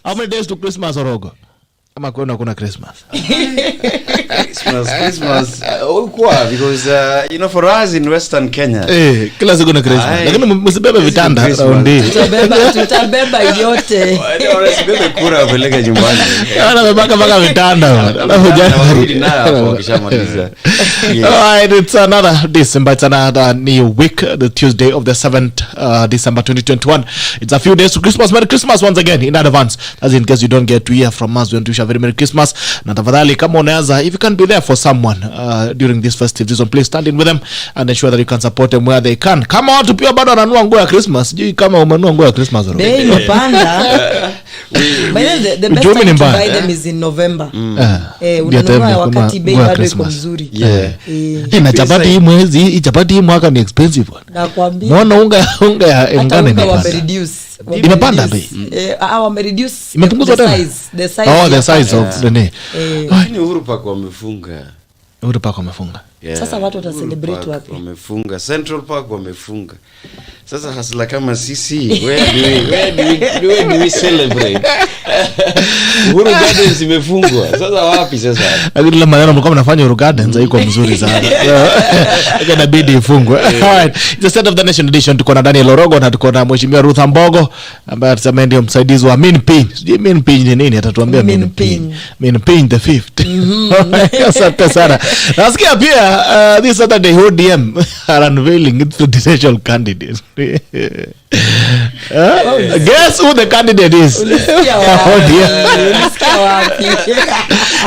How many days to Christmas, Orogo? Ama kuna Christmas. Christmas. Because for us in Western Kenya. Kila siku na Christmas. Lakini msibebe vitanda raundi. Tutabeba yote. Usibebe kura peleka nyumbani. Baka vitanda. Alafu jana kishamaliza. Alright, it's another December. It's another new week, the Tuesday of the 7th December 2021. It's a few days to Christmas. Merry Christmas once again in advance. As in case you don't get to hear from us, we want to wish a very Merry Christmas. Na tafadhali kama unaweza, if you can be there for someone during this festive season, please stand in with them and ensure that you can support them where they can. Kama watu pia bado wananunua nguo ya Christmas, sijui kama umenunua nguo ya Christmas. Bei imepanda. The best time to buy them is in November. Unanunua wakati bei bado iko mzuri. Na chapati hii mwezi, hii chapati hii mwaka ni expensive. Nakwambia. Muona unga ya ngano imepanda. Imepanda bei. Reduce imepunguzwa tena. The size of the knee. Ni Uhuru Park wamefunga. Uhuru Park wamefunga. Sasa watu wata celebrate wapi? Wamefunga. Central Park wamefunga. Sasa hasla kama sisi, where do we celebrate? Uhuru Gardens imefungwa. Sasa wapi sasa? Lakini maneno mlikuwa mnafanya Uhuru Gardens haiko mzuri sana. Inabidi ifungwe. Alright. It's the State of the Nation edition. Tuko na Daniel Orogo na tuko na Mheshimiwa Ruth Ambogo ambaye atasema ndio msaidizi wa Minpin. Sijui Minpin ni nini, atatuambia Minpin. Minpin the fifth. Asante sana. Nasikia pia this Saturday ODM are unveiling its presidential candidate. Guess who the candidate is?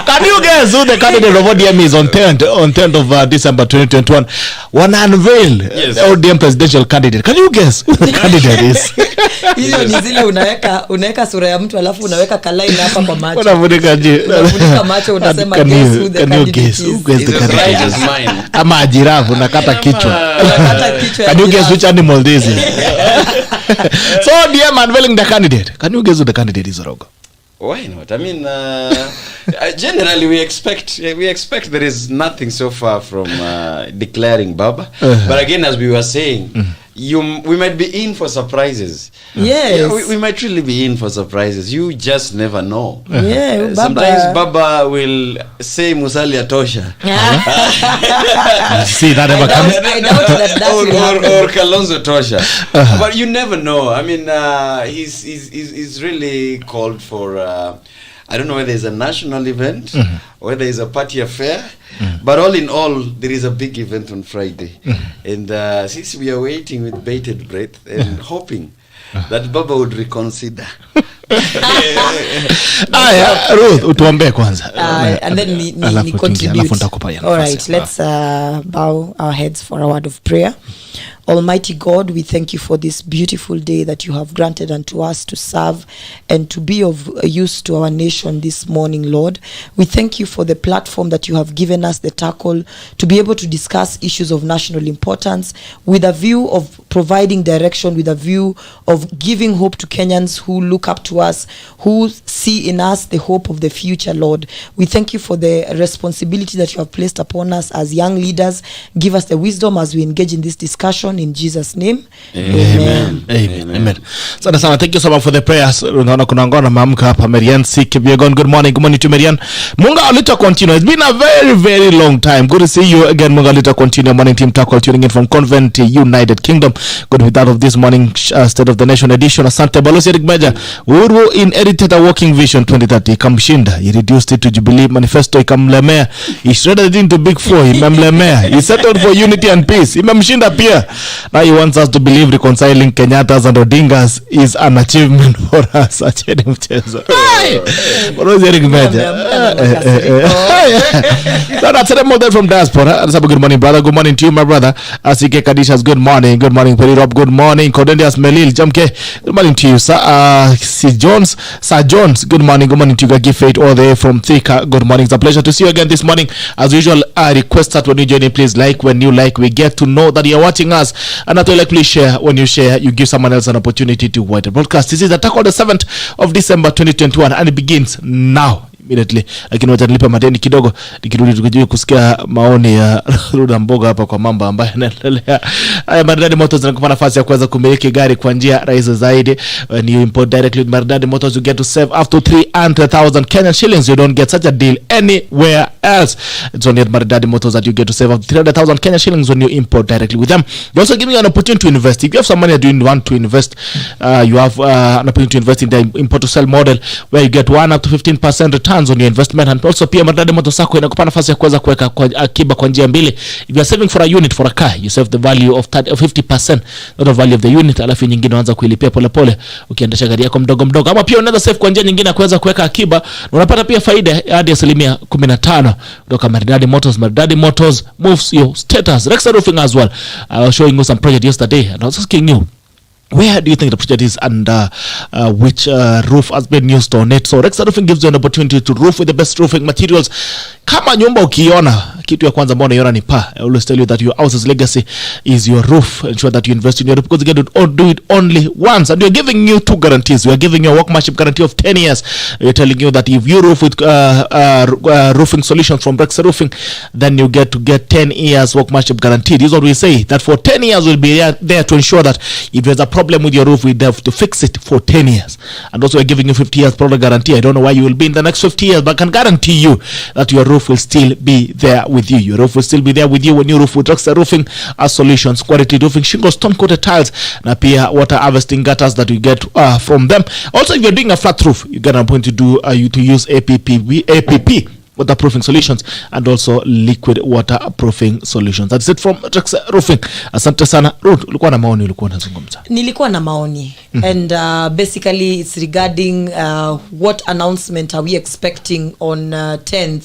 Can you guess who the candidate of ODM is on 10th of December 2021? One unveil the ODM presidential candidate. Can you guess who the candidate is? Hiyo ni zile unaweka sura ya mtu alafu unaweka kalai hapa kwa macho. Unafunika macho unasema guess who the candidate is. Ama giraffe unakata kichwa. Can you guess which animal this is? So ODM unveiling the candidate. Can you guess who the candidate is, Orogo? Why not? I mean, generally we expect there is nothing so far from declaring Baba. But again, as we were saying, we might be in for surprises. Yes. We might really be in for surprises. You just never know. Yeah, sometimes Baba will say Musalia Tosha. See that ever comes? I doubt that or Kalonzo Tosha. But you never know. I mean, he's really called for I don't know whether it's a national event or whether it's a party affair, but all in all, there is a big event on Friday. And since we are waiting with bated breath and hoping that Baba would reconsider. Ruth, utuombe kwanza. And then we contribute. All right, let's bow our heads for a word of prayer. Almighty God, we thank you for this beautiful day that you have granted unto us to serve and to be of use to our nation this morning, Lord. We thank you for the platform that you have given us, the tackle, to be able to discuss issues of national importance with a view of providing direction, with a view of giving hope to Kenyans who look up to us, who see in us the hope of the future, Lord. We thank you for the responsibility that you have placed upon us as young leaders. Give us the wisdom as we engage in this discussion. In Jesus' name, amen. So thank you so much for the prayers. Unaona kuna ngona maamka hapa Marian KIBRA. Good morning to Marian. Munga alita continue. It's been a very, very long time. Good to see you again. Munga alita continue. Morning team tackle tuning in from Convent United Kingdom. Good with that of this morning State of the Nation edition. Asante Balozi Eric Meja. Uhuru inherited a working vision 2030. Ikamshinda. He reduced it to Jubilee Manifesto. Ikamlemea. He shredded it into Big Four. Imemlemea. He settled for unity and peace. Imemshinda pia. Now he wants us to believe reconciling Kenyatas and Odingas is an achievement for us. Acheni mchezo. Balozi Eric Meja. So that's a model from diaspora. Good morning, brother. Good morning to you, my brother. Asike Kadishas. Good morning. Good morning, Perirop. Good morning, Cordelius Melil Jamke. Good morning to you, Sir Jones. Good morning. Good morning to you, Gifate, all the way from Thika. Good morning. It's a pleasure to see you again this morning. As usual, I request that when you join in, please like. When you like, we get to know that you're watching us. And that like, please share. When you share, you give someone else an opportunity to watch the broadcast. This is the talk on the 7th of December 2021, and it begins now. immediately, lakini wacha nilipe madeni kidogo nikirudi tukijue kusikia maoni ya Ruth Ambogo hapa kwa mambo ambayo yanaendelea. Maridadi Motors zinakupa nafasi ya kuweza kumiliki gari kwa njia rahisi zaidi. When you import directly with Maridadi Motors, you get to save up to 300,000 Kenyan shillings. You don't get such a deal anywhere else. It's only at Maridadi Motors that you get to save up to 300,000 Kenyan shillings when you import directly with them. You're also giving you an opportunity to invest. If you have some money that you want to invest, you have an opportunity to invest in the import to sell model where you get 1 up to 15% returns on your investment. And also pia Maridadi Motors sako inakupa nafasi ya kuweza kuweka akiba kwa njia mbili. If you are saving for a unit for a car, you save the value of 50%, not the value of the unit, alafu nyingine uanza kuilipia pole pole ukiendesha gari yako mdogo mdogo. Ama pia unaweza save kwa njia nyingine ya kuweza kuweka akiba na unapata pia faida hadi 15% kutoka Maridadi Motors. Maridadi Motors moves your status. Rexha Roofing as well. I was showing you some project yesterday and I was asking you, where do you think the project is and which roof has been used on it? So Rexha Roofing gives you an opportunity to roof with the best roofing materials. Kama nyumba ukiona, kitu ya kwanza mbona yona ni pa. I always tell you that your house's legacy is your roof. Ensure that you invest in your roof because you get to do it only once. And we're giving you 2 guarantees. We are giving you a workmanship guarantee of 10 years. We're telling you that if you roof with roofing solutions from Rexha Roofing, then you get to get 10 years workmanship guarantee. This is what we say, that for 10 years we'll be there to ensure that if there's a problem with your roof, we have to fix it for 10 years. And also we're giving you 50 years product guarantee. I don't know why you will be in the next 50 years, but I can guarantee you that your roof will still be there with you. Your roof will still be there with you when you roof with Rexha Roofing solutions, quality roofing, shingles, stone coated tiles, na pia water harvesting gutters that you get from them. Also, if you're doing a flat roof, you get a point to do to use APP waterproofing solutions and also liquid waterproofing solutions. That's it from Rexha Roofing. Asante sana. Ruth, ulikuwa na maoni, ulikuwa unazungumza. Nilikuwa na maoni. And basically it's regarding what announcement are we expecting on 10th.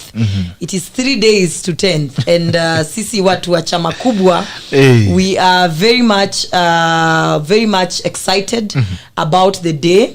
It is 3 days to 10th and sisi watu wa chama kubwa we are very much excited about the day.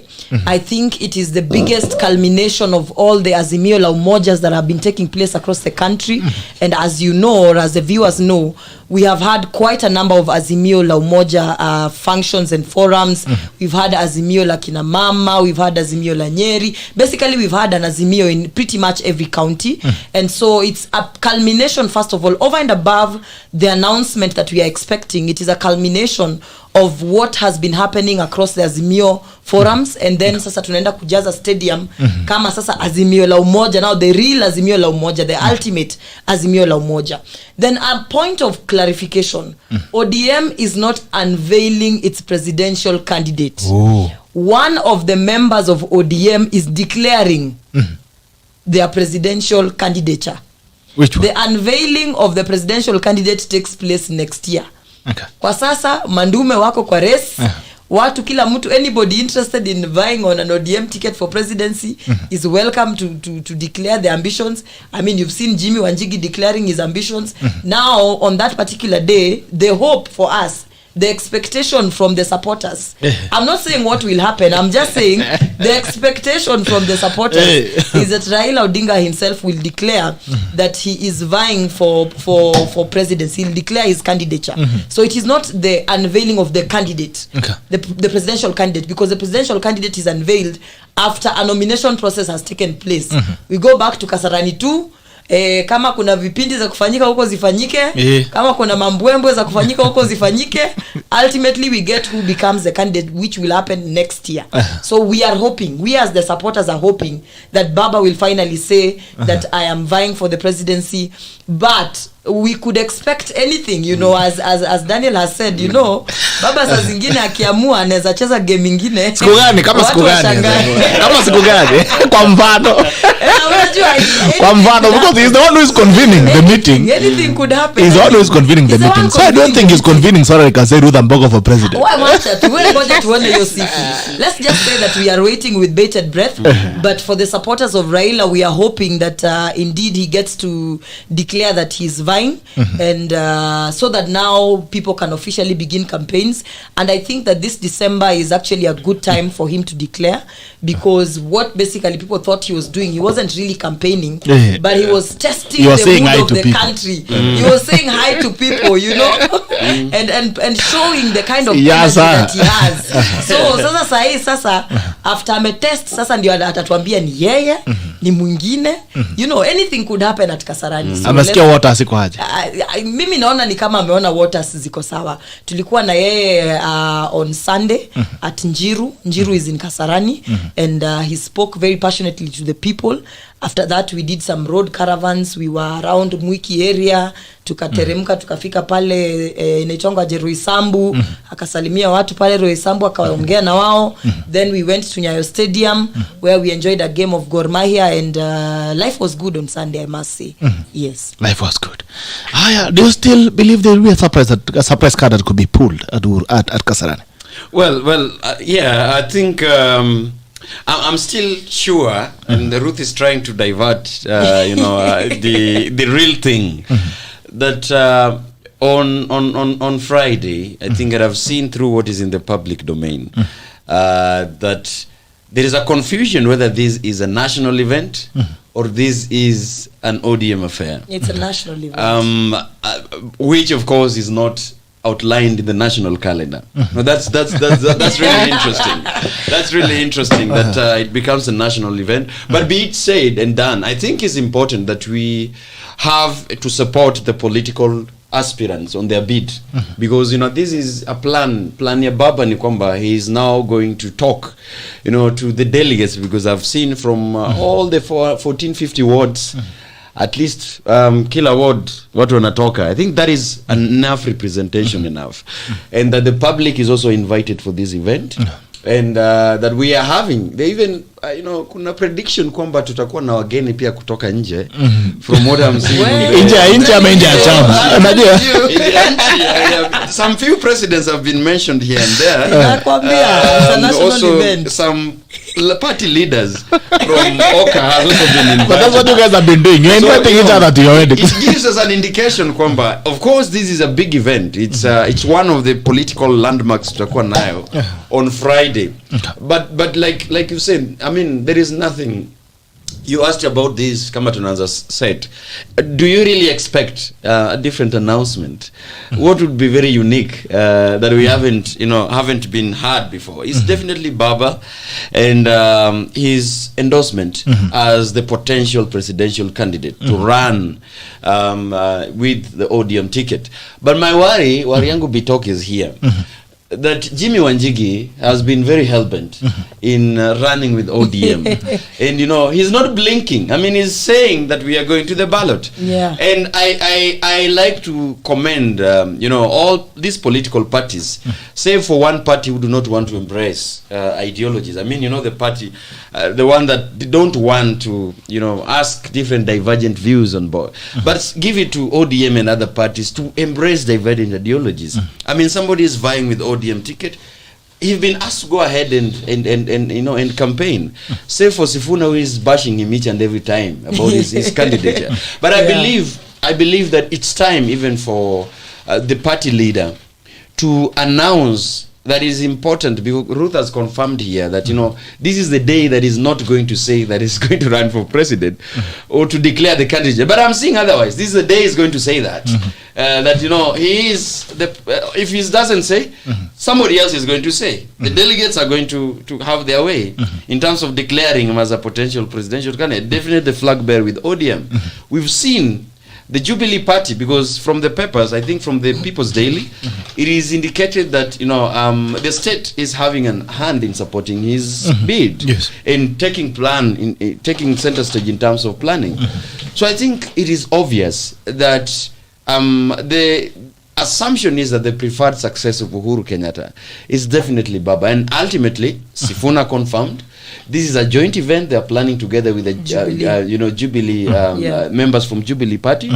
I think it is the biggest culmination of all the Azimio la Umojas that have been taking place across the country. And as you know, or as the viewers know, we have had quite a number of Azimio la Umoja functions and forums. We've had Azimio la Kina Mama, we've had Azimio la Nyeri. Basically, we've had an Azimio in pretty much every county. And so it's a culmination, first of all, over and above the announcement that we are expecting. It is a culmination of what has been happening across the Azimio forums. And then sasa tunaenda kujaza stadium kama sasa Azimio la Umoja, now the real Azimio la Umoja, the ultimate Azimio la Umoja. Then a point of clarification, ODM is not unveiling its presidential candidate. One of the members of ODM is declaring their presidential candidature. Which one? The unveiling of the presidential candidate takes place next year. Okay. Kwa sasa mandume wako kwa race. Watu kila mtu, anybody interested in vying on an ODM ticket for presidency is welcome to declare their ambitions. I mean, you've seen Jimmy Wanjigi declaring his ambitions. Now, on that particular day, the hope for us, the expectation from the supporters. I'm not saying what will happen. I'm just saying the expectation from the supporters is that Raila Odinga himself will declare that he is vying for presidency. He'll declare his candidature. So it is not the unveiling of the candidate, the presidential candidate, because the presidential candidate is unveiled after a nomination process has taken place. We go back to Kasarani 2. Kama kuna vipindi za kufanyika huko zifanyike, kama kuna mambwembwe za kufanyika huko zifanyike. Ultimately we get who becomes the candidate, which will happen next year. So we are hoping, we as the supporters are hoping that Baba will finally say that I am vying for the presidency. But we could expect anything, you know, as Daniel has said, you know, Baba saa zingine akiamua anaweza cheza game nyingine. Siku gani? Kama siku gani? Kama siku gani? Kwa mfano. Kwa mfano, because he's the one who is convening the meeting. Anything could happen. He's the one who is convening the meeting. So I don't think he's convening so that he can say Ruth Ambogo for president. Let's just say that we are waiting with bated breath. But for the supporters of Raila, we are hoping that indeed he gets to declare that he's vying. And so that now people can officially begin campaigns. And I think that this December is actually a good time for him to declare, because what basically people thought he was doing, he wasn't really campaigning, but he was testing the mood of the people. Country. He was saying hi to people, you know, and showing the kind of energy that he has. So sasa after ame test, sasa ndio atatuambia ni yeye ni mwingine. You know, anything could happen at Kasarani. Amesikia Waters ziko aje? Mimi naona ni kama ameona Waters ziko sawa. Tulikuwa na yeye on Sunday at Njiru is in Kasarani, and he spoke very passionately to the people. After that we did some road caravans. We were around Mwiki area, tukateremka tukafika pale inaitwa Roysambu, akasalimia watu pale Roysambu, akaongea na wao. Then we went to Nyayo Stadium where we enjoyed a game of Gor Mahia, and life was good on Sunday, I must say. Yes, life was good. Do you still believe there will be a surprise card that could be pulled at Kasarani? Well, yeah, I think I'm still sure, and the RUTH is trying to divert, the real thing. That on Friday, I think that I've seen through what is in the public domain, that there is a confusion whether this is a national event or this is an ODM affair. It's a national event. Which of course is not outlined in the national calendar. No, that's really interesting. That's really interesting that it becomes a national event. But be it said and done, I think it's important that we have to support the political aspirants on their bid, because this is a plan ya baba ni kwamba he is now going to talk to the delegates, because I've seen from all the 1450 wards, at least kila ward watu wanatoka. I think that is enough representation enough, and that the public is also invited for this event, and that we are having, they even kuna prediction kwamba tutakuwa na wageni pia kutoka nje, from what I'm seeing. Nje ya chama unajua, some few presidents have been mentioned here and there. Also some party leaders from Oka have also been invited. But that's what you guys have been doing. You're inviting each other to your wedding. It gives us an indication kwamba, of course this is a big event. It's one of the political landmarks tutakuwa nayo on Friday. But like you said, I mean, there is nothing. You asked about this, kama tunaanza said, do you really expect a different announcement? What would be very unique that we haven't been heard before? It's definitely Baba and his endorsement as the potential presidential candidate to run with the ODM ticket. But my worry yangu Bitok is here. That Jimmy Wanjigi has been very hell-bent in running with ODM. And he's not blinking. I mean, he's saying that we are going to the ballot. Yeah. And I like to commend all these political parties, save for one party who do not want to embrace ideologies. I mean, the party, the one that don't want to ask different divergent views on board, but give it to ODM and other parties to embrace divergent ideologies. I mean, somebody is vying with ODM ticket. He's been asked to go ahead and campaign. Save for Sifuna, who is bashing him each and every time about his candidature. But I believe that it's time even for the party leader to announce that is important, because RUTH has confirmed here that this is the day that is not going to say that he's going to run for president or to declare the candidate. But I'm seeing otherwise. This is the day he's going to say that that he is the if he doesn't say, somebody else is going to say. The delegates are going to have their way in terms of declaring him as a potential presidential candidate. Definitely the flag bearer with ODM. We've seen the Jubilee Party, because from the papers, I think from the People's Daily, it is indicated that the state is having a hand in supporting his bid, in taking taking center stage in terms of planning. So I think it is obvious that the assumption is that the preferred successor of Uhuru Kenyatta is definitely Baba, and ultimately Sifuna confirmed. This is a joint event they are planning together with the Jubilee members from Jubilee Party,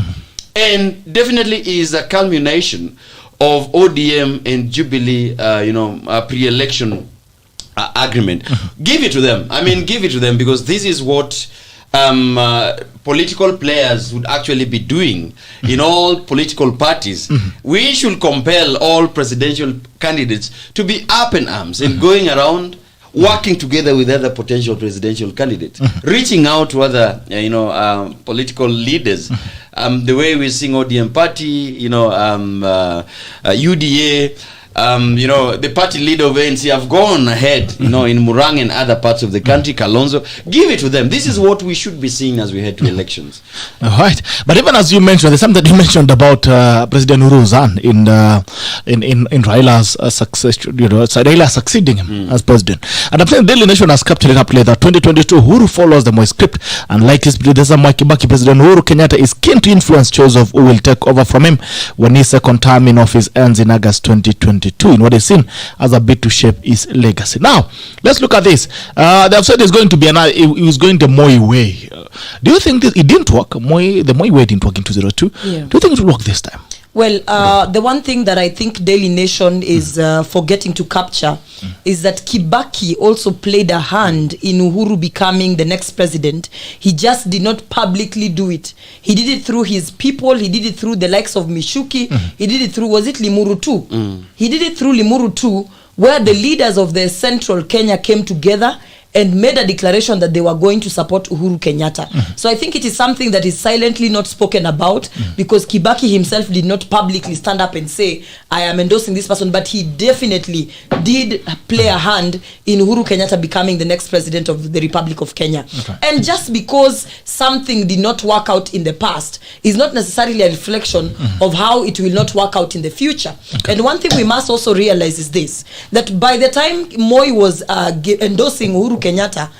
and definitely is a culmination of ODM and Jubilee pre-election agreement. Give it to them. I mean, give it to them, because this is what political players would actually be doing in all political parties. We should compel all presidential candidates to be up in arms and going around working together with other potential presidential candidates, reaching out to other political leaders. The way we're seeing ODM party, UDA, you know, the party leader of ANC have gone ahead, you know, in Murang and other parts of the country, Kalonzo. Give it to them. This is what we should be seeing as we head to elections. All right. But even as you mentioned, there's something that you mentioned about President Uruzan in Raila's succession, you know, Raila succeeding him as president. And I'm saying Daily Nation has captured it up later. 2022, Uhuru follows the Moi script, and like his predecessor Mwai Kibaki, President Uhuru Kenyatta is keen to influence choice of who will take over from him when his second term in office ends in August 2022, in what is seen as a bid to shape his legacy. Now, let's look at this. They have said it's going to be it was going the Moi way. Do you think it didn't work? The Moi way didn't work in 2002. Yeah. Do you think it will work this time? Well, the one thing that I think Daily Nation is forgetting to capture is that Kibaki also played a hand in Uhuru becoming the next president. He just did not publicly do it. He did it through his people. He did it through the likes of Mishuki. He did it through, was it Limuru too? He did it through Limuru too, where the leaders of the central Kenya came together and made a declaration that they were going to support Uhuru Kenyatta. So I think it is something that is silently not spoken about, because Kibaki himself did not publicly stand up and say, I am endorsing this person, but he definitely did play a hand in Uhuru Kenyatta becoming the next president of the Republic of Kenya. And just because something did not work out in the past is not necessarily a reflection of how it will not work out in the future. And one thing we must also realize is this, that by the time Moi was endorsing Uhuru Kenyatta,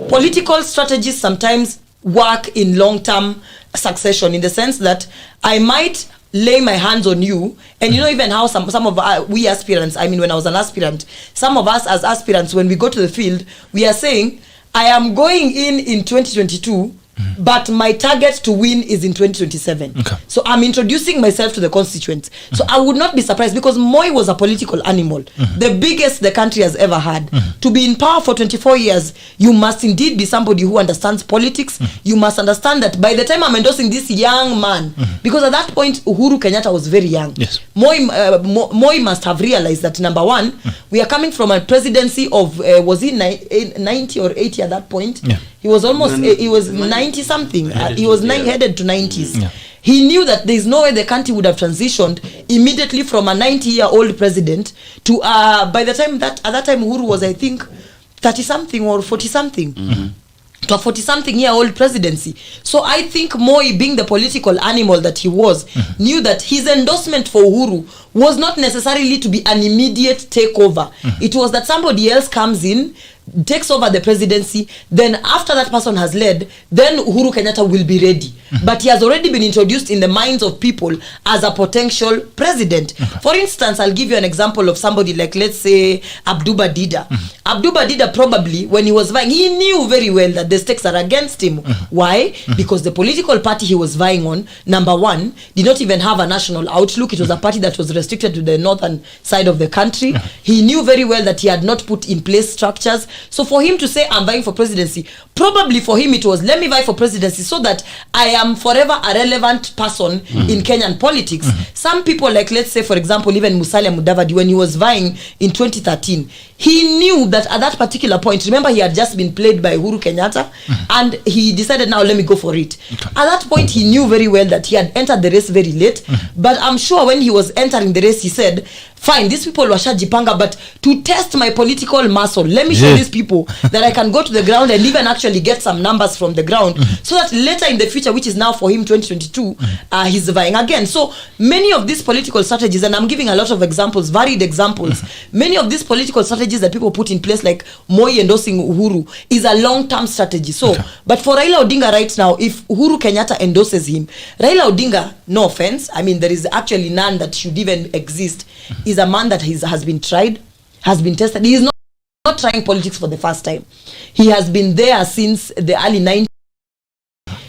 political strategies sometimes work in long-term succession, in the sense that I might lay my hands on you, and you know, even how some of we aspirants, I mean, when I was an aspirant, some of us as aspirants, when we go to the field, we are saying, I am going in 2022, but my target to win is in 2027. So I'm introducing myself to the constituents. So I would not be surprised, because Moi was a political animal, the biggest the country has ever had. To be in power for 24 years, you must indeed be somebody who understands politics. You must understand that by the time I'm endorsing this young man, because at that point Uhuru Kenyatta was very young. Moi must have realized that, number one, we are coming from a presidency of was he 90 or 80 at that point? He was almost he was 90 something. He was headed to 90s. He knew that there is no way the country would have transitioned immediately from a 90-year-old president to by the time that, at that time, Uhuru was, I think, 30 something or 40 something. To a 40-something-year-old presidency. So I think Moi, being the political animal that he was, knew that his endorsement for Uhuru was not necessarily to be an immediate takeover. It was that somebody else comes in, takes over the presidency, then after that person has led, then Uhuru Kenyatta will be ready. But he has already been introduced in the minds of people as a potential president. For instance, I'll give you an example of somebody like, let's say, Abduba Dida. Abduba Dida, probably, when he was vying, he knew very well that the stakes are against him. Why? Because the political party he was vying on, number one, did not even have a national outlook. It was a party that was restricted to the northern side of the country. He knew very well that he had not put in place structures. So for him to say, I'm vying for presidency, probably for him it was, let me vie for presidency so that I am forever a relevant person in Kenyan politics. Some people, like, let's say, for example, even Musalia Mudavadi, when he was vying in 2013, he knew that at that particular point, remember, he had just been played by Uhuru Kenyatta, and he decided, now let me go for it. At that point, he knew very well that he had entered the race very late, but I'm sure when he was entering the race, he said, fine, these people were shajipanga, but to test my political muscle, let me show these people that I can go to the ground and even actually get some numbers from the ground, so that later in the future, which is now for him 2022, he's vying again. So many of these political strategies, and I'm giving a lot of examples, varied examples, many of these political strategies that people put in place, like Moi endorsing Uhuru, is a long-term strategy. So, but for Raila Odinga right now, if Uhuru Kenyatta endorses him, Raila Odinga, no offense, I mean, there is actually none that should even exist, is a man that has been tried, has been tested. He is not trying politics for the first time. He has been there since the early 90s.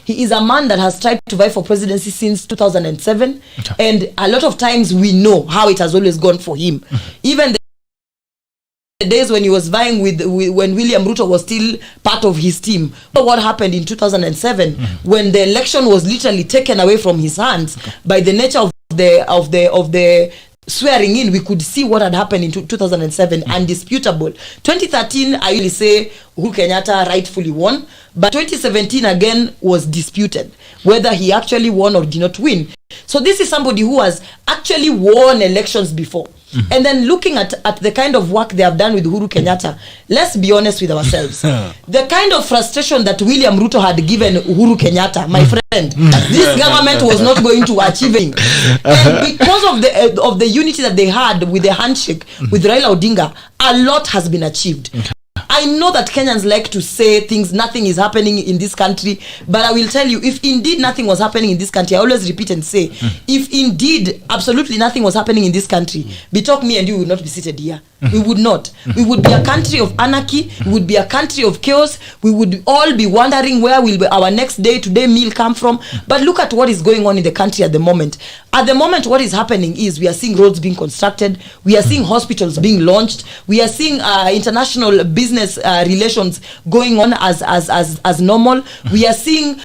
He is a man that has tried to vie for presidency since 2007. And a lot of times we know how it has always gone for him. Even the days when he was vying with when William Ruto was still part of his team. What happened in 2007 when the election was literally taken away from his hands by the nature of the swearing in, we could see what had happened in 2007, undisputable. 2013, I really say Uhuru Kenyatta rightfully won, but 2017 again was disputed, whether he actually won or did not win. So this is somebody who has actually won elections before. And then looking at the kind of work they have done with Uhuru Kenyatta, let's be honest with ourselves. The kind of frustration that William Ruto had given Uhuru Kenyatta, my friend, this government was not going to achieve it. And because of the unity that they had with the handshake with Raila Odinga, a lot has been achieved. I know that Kenyans like to say things, nothing is happening in this country, but I will tell you, if indeed nothing was happening in this country, I always repeat and say, if indeed absolutely nothing was happening in this country, Bitok, me and you would not be seated here. We would not. We would be a country of anarchy. We would be a country of chaos. We would all be wondering where will our next day-to-day meal come from. But look at what is going on in the country at the moment. At the moment, what is happening is we are seeing roads being constructed. We are seeing hospitals being launched. We are seeing international business relations going on as normal. We are seeing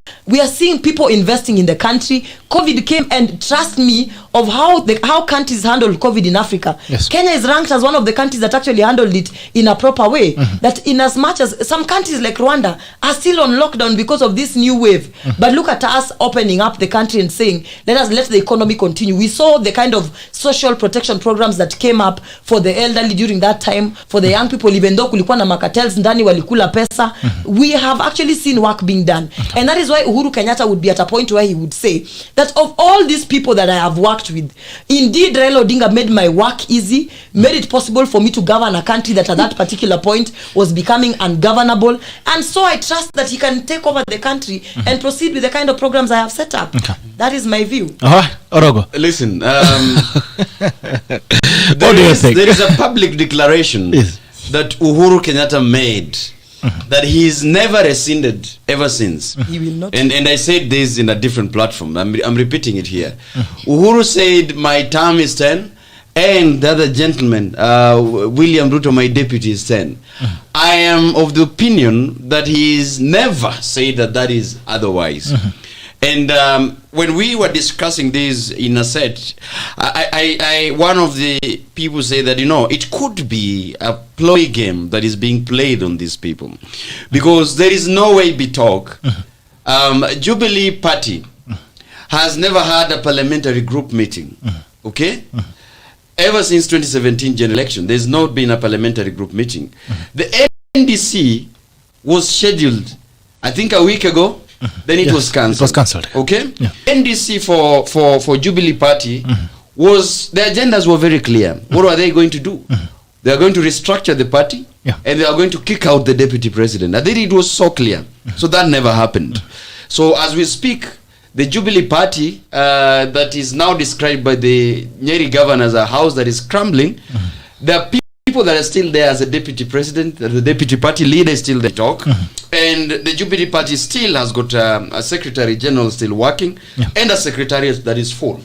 people investing in the country. COVID came, and trust me, of how countries handle COVID in Africa. Yes. Kenya is ranked as one of the countries that actually handled it in a proper way. That in as much as some countries like Rwanda are still on lockdown because of this new wave, but look at us opening up the country and saying, let the economy continue. We saw the kind of social protection programs that came up for the elderly during that time, for the young people, even though kulikuwa na makatels ndani walikula pesa. We have actually seen work being done. And that is why Uhuru Kenyatta would be at a point where he would say that of all these people that I have worked with, indeed Raila Odinga made my work easy, made it possible for me to govern a country that at that particular point was becoming ungovernable. And so I trust that he can take over the country and proceed with the kind of programs I have set up. Okay. That is my view. Orogo. Listen, What do you think? There is a public declaration that Uhuru Kenyatta made that he's never rescinded ever since. He will not. And I said this in a different platform. I'm repeating it here. Uhuru said, my term is 10, and the other gentleman, William Ruto, my deputy, is 10. I am of the opinion that he's never said that is otherwise. And when we were discussing this in a set, one of the people say that, it could be a ploy game that is being played on these people. Because there is no way Bitok, Jubilee Party has never had a parliamentary group meeting. Okay? Ever since 2017 general election, there's not been a parliamentary group meeting. The NDC was scheduled, I think, a week ago. Then it was cancelled. It was cancelled. Okay? Yeah. NDC for Jubilee Party was, the agendas were very clear. What are they going to do? They are going to restructure the party, and they are going to kick out the deputy president. I think it was so clear. So that never happened. So as we speak, the Jubilee Party that is now described by the Nyeri governor as a house that is crumbling, there are people that are still there as a deputy president, the deputy party leader is still there talk, and the Jubilee Party still has got a secretary general still working, and a secretariat that is full,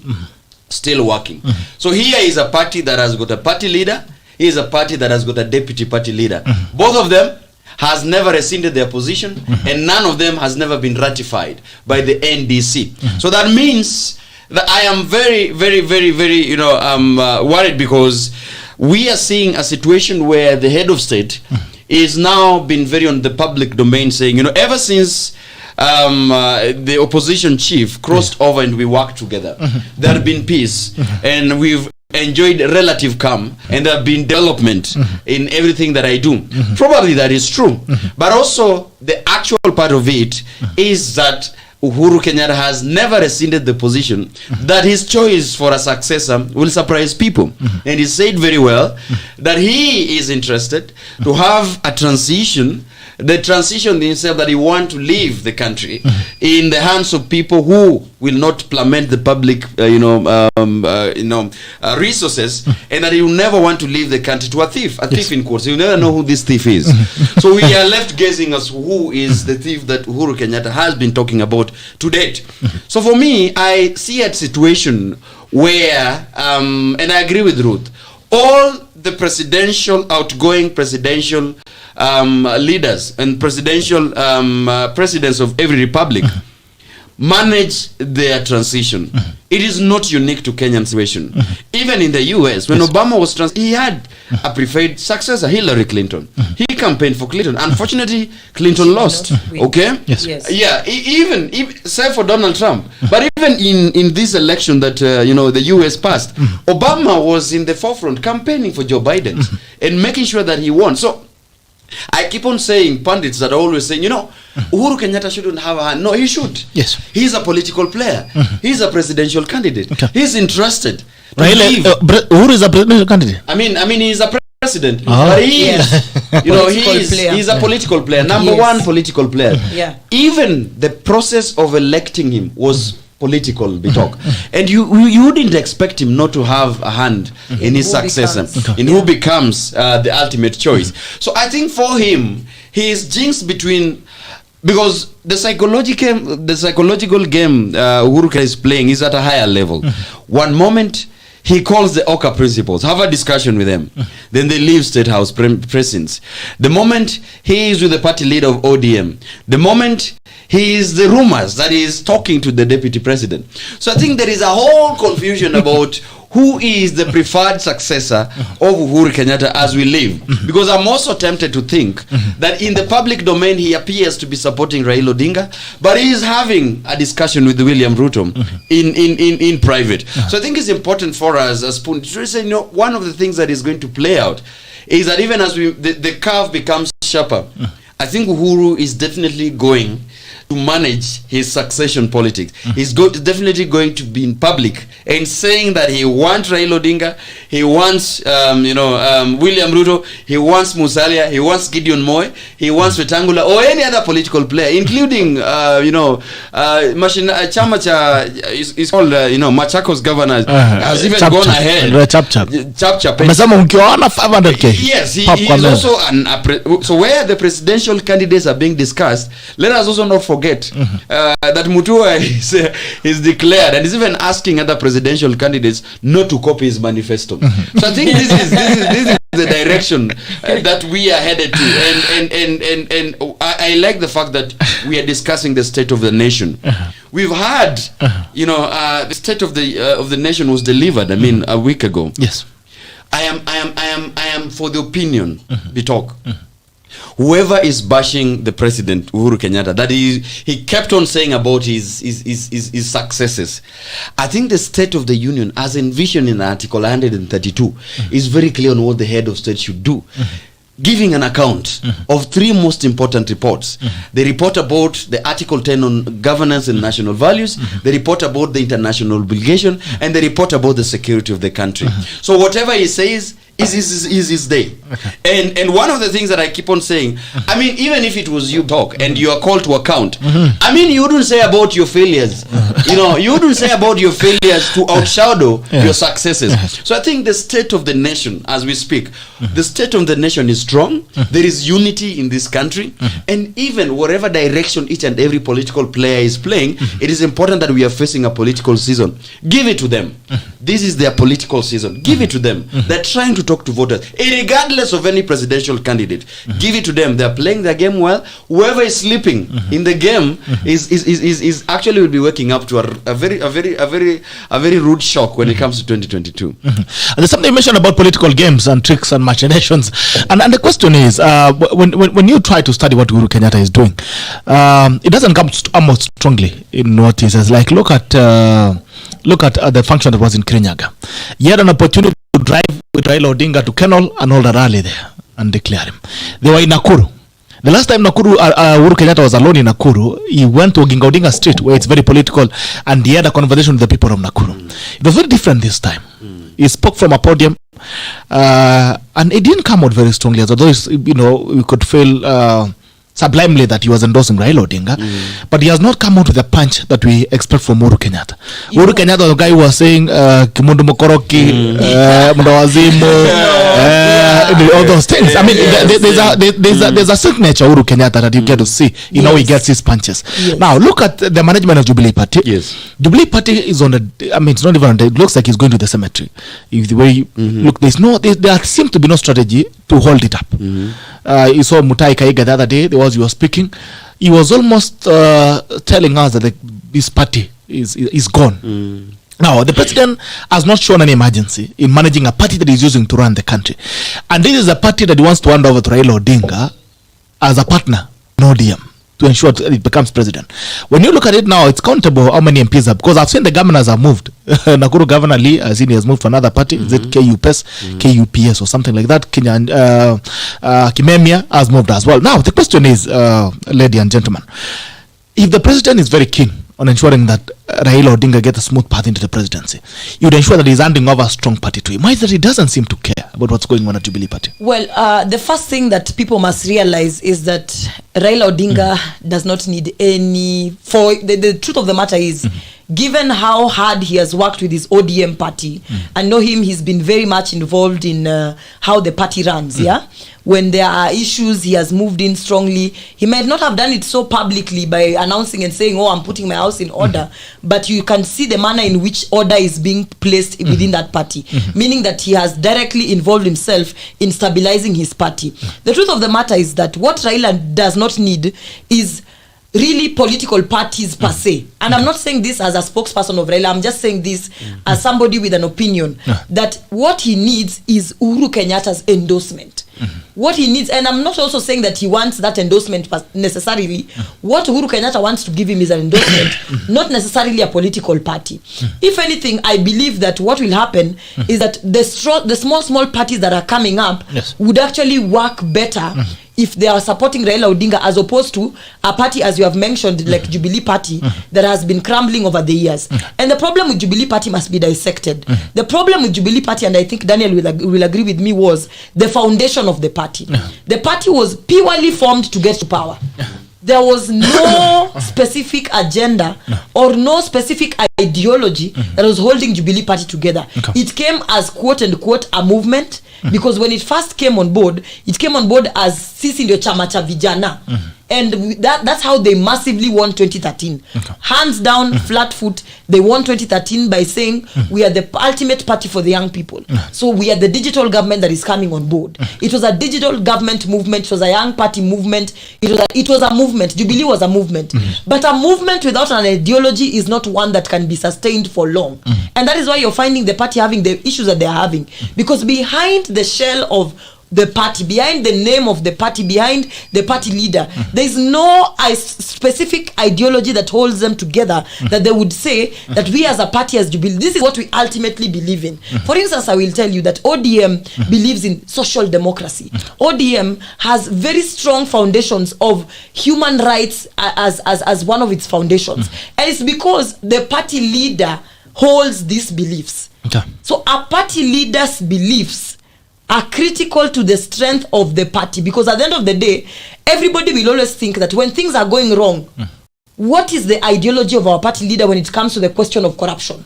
still working. So here is a party that has got a party leader, here is a party that has got a deputy party leader. Both of them has never rescinded their position, and none of them has never been ratified by the NDC. So that means that I am very, very, very, very, worried, because we are seeing a situation where the head of state is now been very on the public domain saying, ever since the opposition chief crossed over and we worked together, there have been peace, and we've enjoyed relative calm, and there have been development in everything that I do. Probably that is true, but also the actual part of it is that Uhuru Kenyatta has never rescinded the position that his choice for a successor will surprise people. And he said very well that he is interested to have a transition, the transition himself that he want to leave the country in the hands of people who will not plummet the public resources, and that he will never want to leave the country to a thief in quotes. You never know who this thief is. So we are left guessing as who is the thief that Uhuru Kenyatta has been talking about to date. So for me, I see a situation where, and I agree with Ruth, all the outgoing presidential leaders and presidential presidents of every republic manage their transition. It is not unique to Kenyan situation. Even in the US, when Obama was he had a preferred successor, Hillary Clinton. He campaigned for Clinton. Unfortunately, Clinton lost. Okay? Yes. Yeah, even save for Donald Trump. But even in this election that the US passed, Obama was in the forefront campaigning for Joe Biden and making sure that he won. So I keep on saying, pundits that are always saying, Uhuru Kenyatta shouldn't have a hand. No, he should. Yes. He's a political player. He's a presidential candidate. Okay. He's interested. Uhuru is a presidential candidate. I mean, he's a president. But he is, he's a political player. Number one political player. Yeah. Even the process of electing him was political talk, and you wouldn't expect him not to have a hand in his successor, in who becomes the ultimate choice. So I think for him, he is jinxed because the psychological game Uhuru is playing is at a higher level. One moment he calls the Oka principles, have a discussion with them. Then they leave State House presence. The moment he is with the party leader of ODM, the moment he is the rumors that he is talking to the deputy president. So I think there is a whole confusion about who is the preferred successor of Uhuru Kenyatta as we live. Because I'm also tempted to think that in the public domain he appears to be supporting Raila Odinga, but he is having a discussion with William Ruto in private. So I think it's important for us as Spoon to say, one of the things that is going to play out is that even as the curve becomes sharper, I think Uhuru is definitely going to manage his succession politics. He's definitely going to be in public and saying that he wants Raila Odinga, he wants William Ruto, he wants Musalia, he wants Gideon Moi, he wants Wetangula or any other political player, including chama cha is called Machakos governor has even gone ahead. Chap. Yes, he is also so where the presidential candidates are being discussed, let us also not forget that Mutua is declared and is even asking other presidential candidates not to copy his manifesto. So I think this is the direction that we are headed to, and I like the fact that we are discussing the state of the nation. We've had the state of the nation was delivered a week ago. Yes. I am for the opinion we talk. Whoever is bashing the president Uhuru Kenyatta, that he kept on saying about his successes, I think the State of the Union, as envisioned in Article 132, is very clear on what the head of state should do. Giving an account of three most important reports. The report about the Article 10 on governance and national values, the report about the international obligation, and the report about the security of the country. So whatever he says is his day. And one of the things that I keep on saying, even if it was you talk and you are called to account, you wouldn't say about your failures. You wouldn't say about your failures to outshadow your successes. So I think the state of the nation, as we speak, the state of the nation is strong. There is unity in this country, and even whatever direction each and every political player is playing, it is important that we are facing a political season. Give it to them. This is their political season. Give it to them. They're trying to talk to voters, regardless of any presidential candidate. Give it to them. They're playing their game well. Whoever is sleeping in the game is actually will be waking up to a very rude shock when it comes to 2022. And there's something you mentioned about political games and tricks and machinations, and the question is, when you try to study what Uhuru Kenyatta is doing, it doesn't come almost strongly in what he says. Like look at the function that was in Kirinyaga. He had an opportunity to drive with Raila Odinga to Kenol and hold a rally there and declare him. They were in Nakuru. The last time Uhuru Kenyatta was alone in Nakuru, he went to Oginga Odinga Street, where it's very political, and he had a conversation with the people of Nakuru. It was very different this time. He spoke from a podium, and it didn't come out very strongly, although we could feel sublimely that he was endorsing Raila Odinga, but he has not come out with the punch that we expect from Uhuru Kenyatta. Uhuru Kenyatta, the guy who was saying Kimundu Mokoroki, Mundawazimu, all those things. There's a certain nature Uhuru Kenyatta that you get to see. He gets his punches. Now look at the management of Jubilee Party. Jubilee Party is on it's not even on it looks like he's going to the cemetery. If the way you look, there seems to be no strategy to hold it up. You saw Mutai Kaiga the other day. He was speaking. He was almost telling us that this party is gone. Now, the president has not shown any emergency in managing a party that is using to run the country. And this is a party that he wants to hand over to Raila Odinga as a partner, no ODM, to ensure that it becomes president. When you look at it now, it's countable how many MPs have, because I've seen the governors have moved. Nakuru Governor Lee, I've seen he has moved to another party. Is it KUPS or something like that? Kimemia has moved as well. Now, the question is, ladies and gentlemen, if the president is very keen on ensuring that Raila Odinga gets a smooth path into the presidency, you would ensure that he's handing over a strong party to him. Why is that he doesn't seem to care about what's going on at Jubilee Party? Well, the first thing that people must realize is that Raila Odinga does not need any... The truth of the matter is, given how hard he has worked with his ODM party, I know him, he's been very much involved in how the party runs, When there are issues, he has moved in strongly. He might not have done it so publicly by announcing and saying, oh, I'm putting my house in order, but you can see the manner in which order is being placed within that party, meaning that he has directly involved himself in stabilizing his party. The truth of the matter is that what Raila does not need is really political parties per se. And I'm not saying this as a spokesperson of Raila, I'm just saying this as somebody with an opinion, that what he needs is Uhuru Kenyatta's endorsement. What he needs, and I'm not also saying that he wants that endorsement necessarily. What Uhuru Kenyatta wants to give him is an endorsement, not necessarily a political party. If anything, I believe that what will happen is that the small parties that are coming up would actually work better if they are supporting Raila Odinga, as opposed to a party, as you have mentioned, like Jubilee Party, that has been crumbling over the years. And the problem with Jubilee Party must be dissected. The problem with Jubilee Party, and I think Daniel will agree with me, was the foundation of the party. The party was purely formed to get to power. There was no specific agenda or no specific ideology that was holding Jubilee Party together. It came as quote unquote a movement, because when it first came on board, it came on board as Sisi ndio chama cha vijana. And that's how they massively won 2013. Hands down, flat foot, they won 2013 by saying, we are the ultimate party for the young people. So we are the digital government that is coming on board. It was a digital government movement. It was a young party movement. It was a movement. Jubilee was a movement. But a movement without an ideology is not one that can be sustained for long. And that is why you're finding the party having the issues that they're having. Because behind the shell of the party, behind the name of the party, behind the party leader, there is no specific ideology that holds them together, that they would say that we as a party, as Jubilee, this is what we ultimately believe in. For instance, I will tell you that ODM believes in social democracy. ODM has very strong foundations of human rights as one of its foundations. And it's because the party leader holds these beliefs. So a party leader's beliefs are critical to the strength of the party, because at the end of the day, everybody will always think that when things are going wrong, what is the ideology of our party leader when it comes to the question of corruption?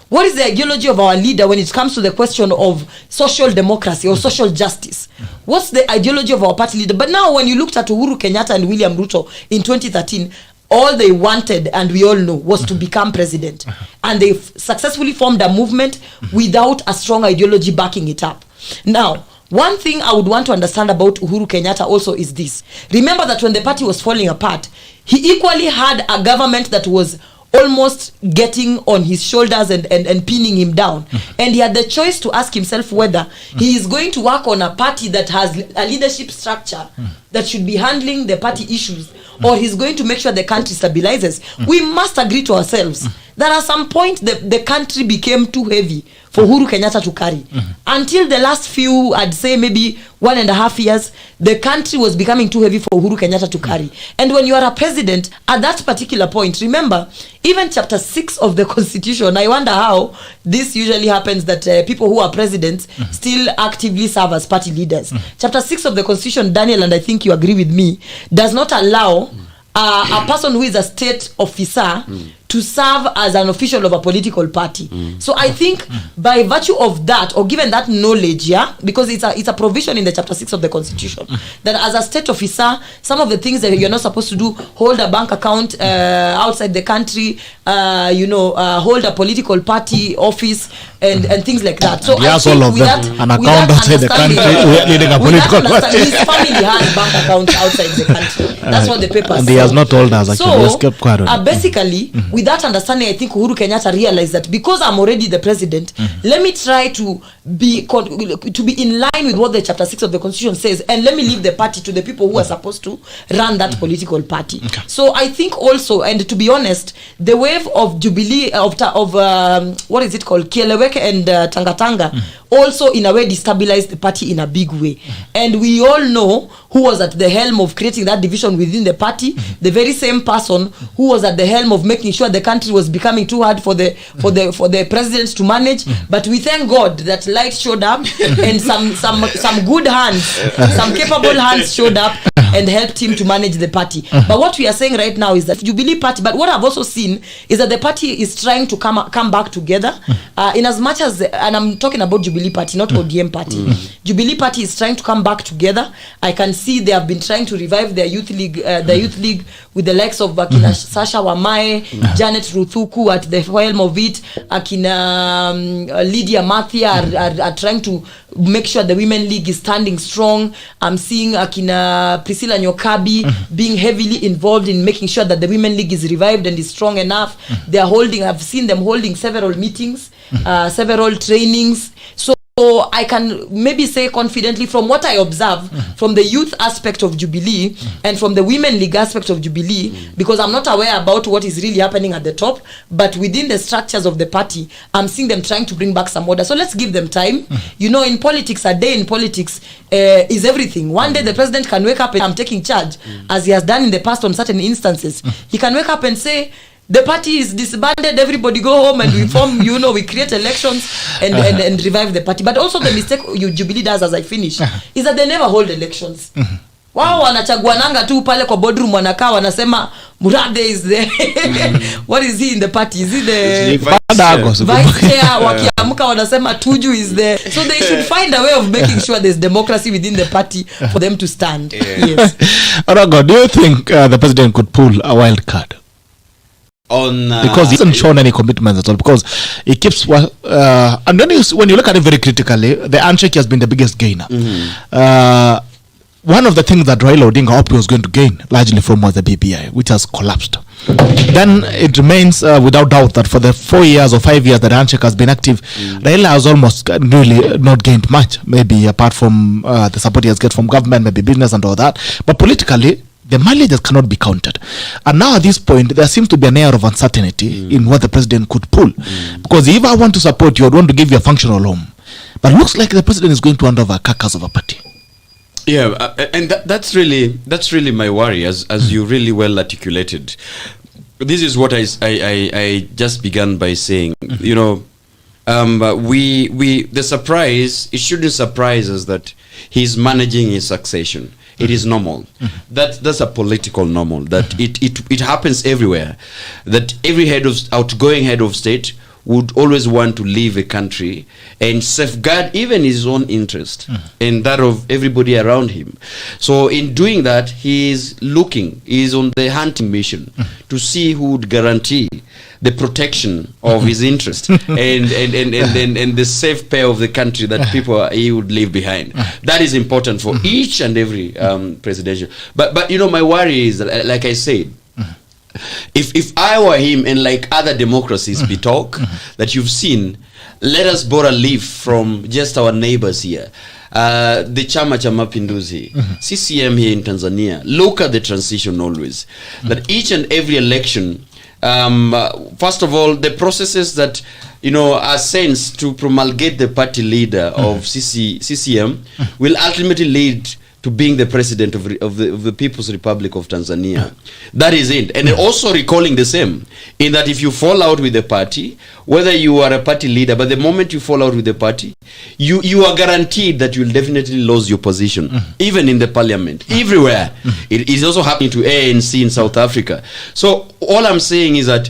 What is the ideology of our leader when it comes to the question of social democracy or social justice? What's the ideology of our party leader? But now when you looked at Uhuru Kenyatta and William Ruto in 2013, all they wanted, and we all know, was to become president. And they successfully formed a movement without a strong ideology backing it up. Now, one thing I would want to understand about Uhuru Kenyatta also is this. Remember that when the party was falling apart, he equally had a government that was almost getting on his shoulders and pinning him down. And he had the choice to ask himself whether he is going to work on a party that has a leadership structure that should be handling the party issues, or he's going to make sure the country stabilizes. We must agree to ourselves that at some point the country became too heavy for Uhuru Kenyatta to carry. Until the last few, I'd say maybe 1.5 years, the country was becoming too heavy for Uhuru Kenyatta to carry. And when you are a president, at that particular point, remember, even chapter 6 of the Constitution, I wonder how this usually happens, that people who are presidents still actively serve as party leaders. Chapter 6 of the Constitution, Daniel, and I think you agree with me, does not allow a person who is a state officer to serve as an official of a political party. So I think by virtue of that, or given that knowledge, because it's a provision in the chapter 6 of the Constitution, that as a state officer, some of the things that you're not supposed to do, hold a bank account outside the country, hold a political party office, and things like that. So I think all of them an account outside the country leading a political party. His family has bank accounts outside the country. That's what the papers and he has not told us actually. So basically with that understanding, I think Uhuru Kenyatta realized that because I'm already the president, let me try to be in line with what the chapter 6 of the constitution says, and let me leave the party to the people who are supposed to run that political party. So I think also, and to be honest, the wave of Jubilee of what is it called, Kieleweke and Tangatanga also in a way destabilized the party in a big way. And we all know who was at the helm of creating that division within the party, the very same person who was at the helm of making sure the country was becoming too hard for the president to manage. But we thank God that light showed up and some good hands, some capable hands showed up and helped him to manage the party. But what we are saying right now is that Jubilee party, but what I've also seen is that the party is trying to come back together in as much as, and I'm talking about Jubilee party, not ODM party. Jubilee party is trying to come back together. I can see they have been trying to revive their youth league, with the likes of Akina Sasha Wamae, Janet Ruthuku at the helm of it, Akina Lydia Mathia are trying to make sure the women league is standing strong. I'm seeing Akina Priscilla Nyokabi being heavily involved in making sure that the women league is revived and is strong enough. I've seen them holding several meetings, several trainings. So I can maybe say confidently from what I observe from the youth aspect of Jubilee and from the women league aspect of Jubilee, because I'm not aware about what is really happening at the top, but within the structures of the party, I'm seeing them trying to bring back some order. So let's give them time. You know, in politics, a day in politics is everything. One day the president can wake up and I'm taking charge, as he has done in the past on certain instances. He can wake up and say, the party is disbanded, everybody go home and we form, we create elections and revive the party. But also the mistake Jubilee does, as I finish, is that they never hold elections. Wao wanachaguananga tu pale kwa boardroom, wanakaa wanasema Murathe is the what is he in the party? Is he the vice chair? Wakiamka wanasema Tuju is the, so they should find a way of making sure there's democracy within the party for them to stand. Yes. OROGO, do you think the president could pull a wild card? Because he hasn't shown any commitments at all, because he keeps and when you look at it very critically, the handshake has been the biggest gainer. One of the things that Raila Odinga hoped was going to gain largely from was the BBI, which has collapsed. Then it remains without doubt that for the 4 years or 5 years that the handshake has been active, Raila has almost really not gained much, maybe apart from the support he has get from government, maybe business and all that. But politically, the mileage cannot be counted. And now at this point, there seems to be an air of uncertainty in what the president could pull. Because if I want to support you, I want to give you a functional home. But it looks like the president is going to hand over a carcass of a party. Yeah, and that's really my worry, as you really well articulated. This is what I just began by saying. The surprise, it shouldn't surprise us that he's managing his succession. It is normal. That's a political normal. That it happens everywhere. That every outgoing head of state would always want to leave a country and safeguard even his own interest and that of everybody around him. So in doing that, he's on the hunting mission to see who would guarantee the protection of his interest and the safe pair of the country that he would leave behind. That is important for each and every presidential. But my worry is that, like I said, if I were him, and like other democracies we talk that you've seen, let us borrow a leaf from just our neighbors here. The Chama cha Mapinduzi, CCM here in Tanzania, look at the transition always. That each and every election, first of all, the processes that are sent to promulgate the party leader of CCM will ultimately lead to being the president of the People's Republic of Tanzania. That is it. And also recalling the same, in that if you fall out with the party, whether you are a party leader, but the moment you fall out with the party, you are guaranteed that you will definitely lose your position, even in the parliament, everywhere. It is also happening to ANC in South Africa. So all I'm saying is that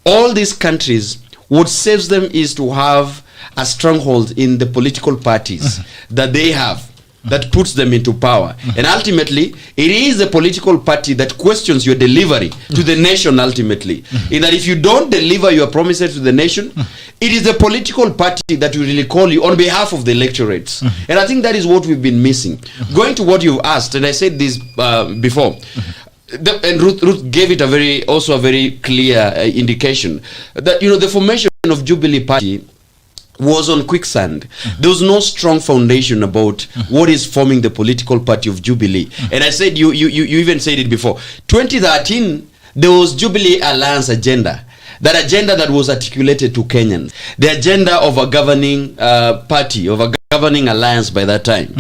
all these countries, what saves them is to have a stronghold in the political parties that they have. that puts them into power. And ultimately, it is a political party that questions your delivery to the nation ultimately. In that if you don't deliver your promises to the nation, it is the political party that will really call you on behalf of the electorates. And I think that is what we've been missing. Going to what you've asked, and I said this before, and Ruth gave it a very clear indication that, you know, the formation of Jubilee Party was on quicksand. There was no strong foundation about what is forming the political party of Jubilee. And I said, you even said it before. 2013, there was Jubilee Alliance agenda. That agenda that was articulated to Kenyans. The agenda of a governing party, of a governing alliance by that time.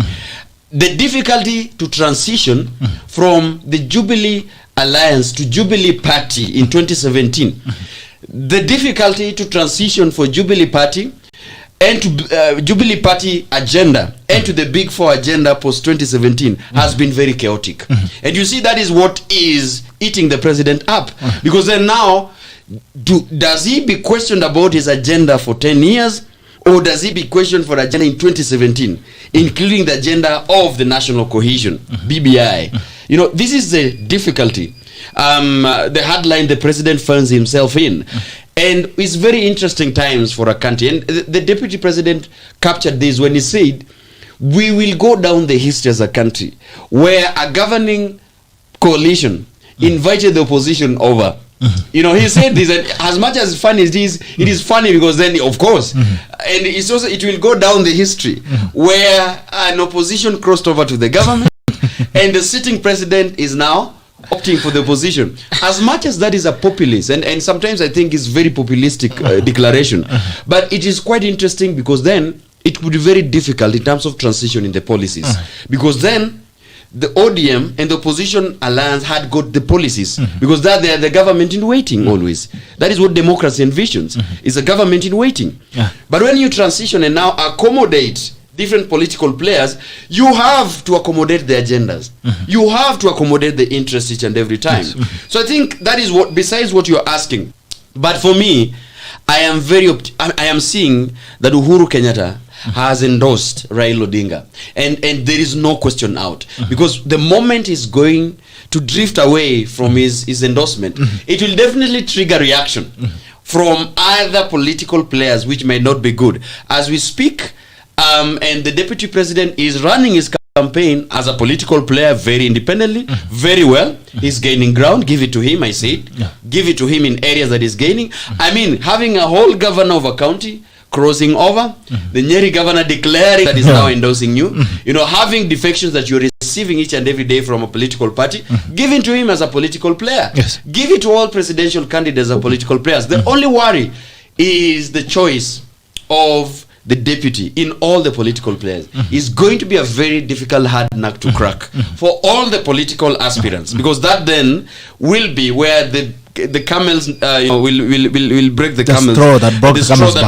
The difficulty to transition from the Jubilee Alliance to Jubilee Party in 2017. The difficulty to transition for Jubilee Party and to Jubilee Party agenda and to the Big Four agenda post 2017 has been very chaotic. And you see that is what is eating the president up. Because then now, does he be questioned about his agenda for 10 years? Or does he be questioned for agenda in 2017, including the agenda of the national cohesion, BBI? You know, this is the difficulty. The headline the president finds himself in. And it's very interesting times for a country. And the deputy president captured this when he said, we will go down the history as a country where a governing coalition invited the opposition over. You know, he said this, and as much as funny it is funny because then, of course, and it's also, it will go down the history where an opposition crossed over to the government and the sitting president is now opting for the opposition. As much as that is a populist, and sometimes I think it's very populistic declaration, but it is quite interesting because then it would be very difficult in terms of transition in the policies. Because then the ODM and the opposition alliance had got the policies because that they are the government in waiting always. That is what democracy envisions, is a government in waiting. But when you transition and now accommodate different political players, you have to accommodate the agendas. You have to accommodate the interests each and every time. So I think that is what, besides what you're asking. But for me, I am seeing that Uhuru Kenyatta has endorsed Raila Odinga, and there is no question out, because the moment he's going to drift away from his endorsement, it will definitely trigger reaction from other political players, which may not be good. As we speak, and the deputy president is running his campaign as a political player very independently, very well. He's gaining ground. Give it to him, I said. Give it to him in areas that he's gaining. I mean, having a whole governor of a county crossing over, the Nyeri governor declaring that is now endorsing you, you know, having defections that you're receiving each and every day from a political party, give it to him as a political player. Give it to all presidential candidates as political players. The only worry is the choice of the deputy in all the political players. Is going to be a very difficult hard nut to crack for all the political aspirants, because that then will be where the camels will break the camel's straw that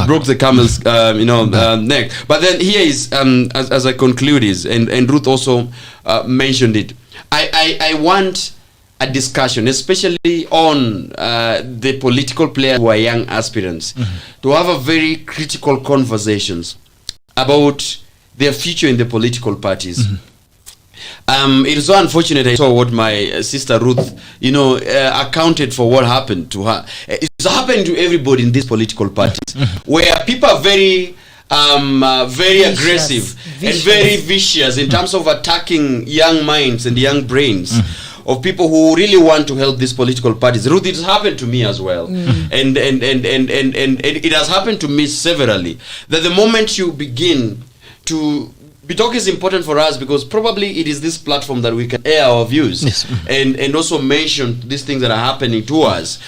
broke the camel's neck. But then here is as I conclude is, and Ruth also mentioned it, I want a discussion, especially on the political players who are young aspirants, to have a very critical conversations about their future in the political parties. It is so unfortunate. I saw what my sister Ruth, accounted for what happened to her. It's happened to everybody in these political parties, where people are very aggressive and very vicious in terms of attacking young minds and young brains of people who really want to help these political parties. Ruth, it has happened to me as well, and it has happened to me severally. That the moment you begin to talk is important for us, because probably it is this platform that we can air our views and also mention these things that are happening to us.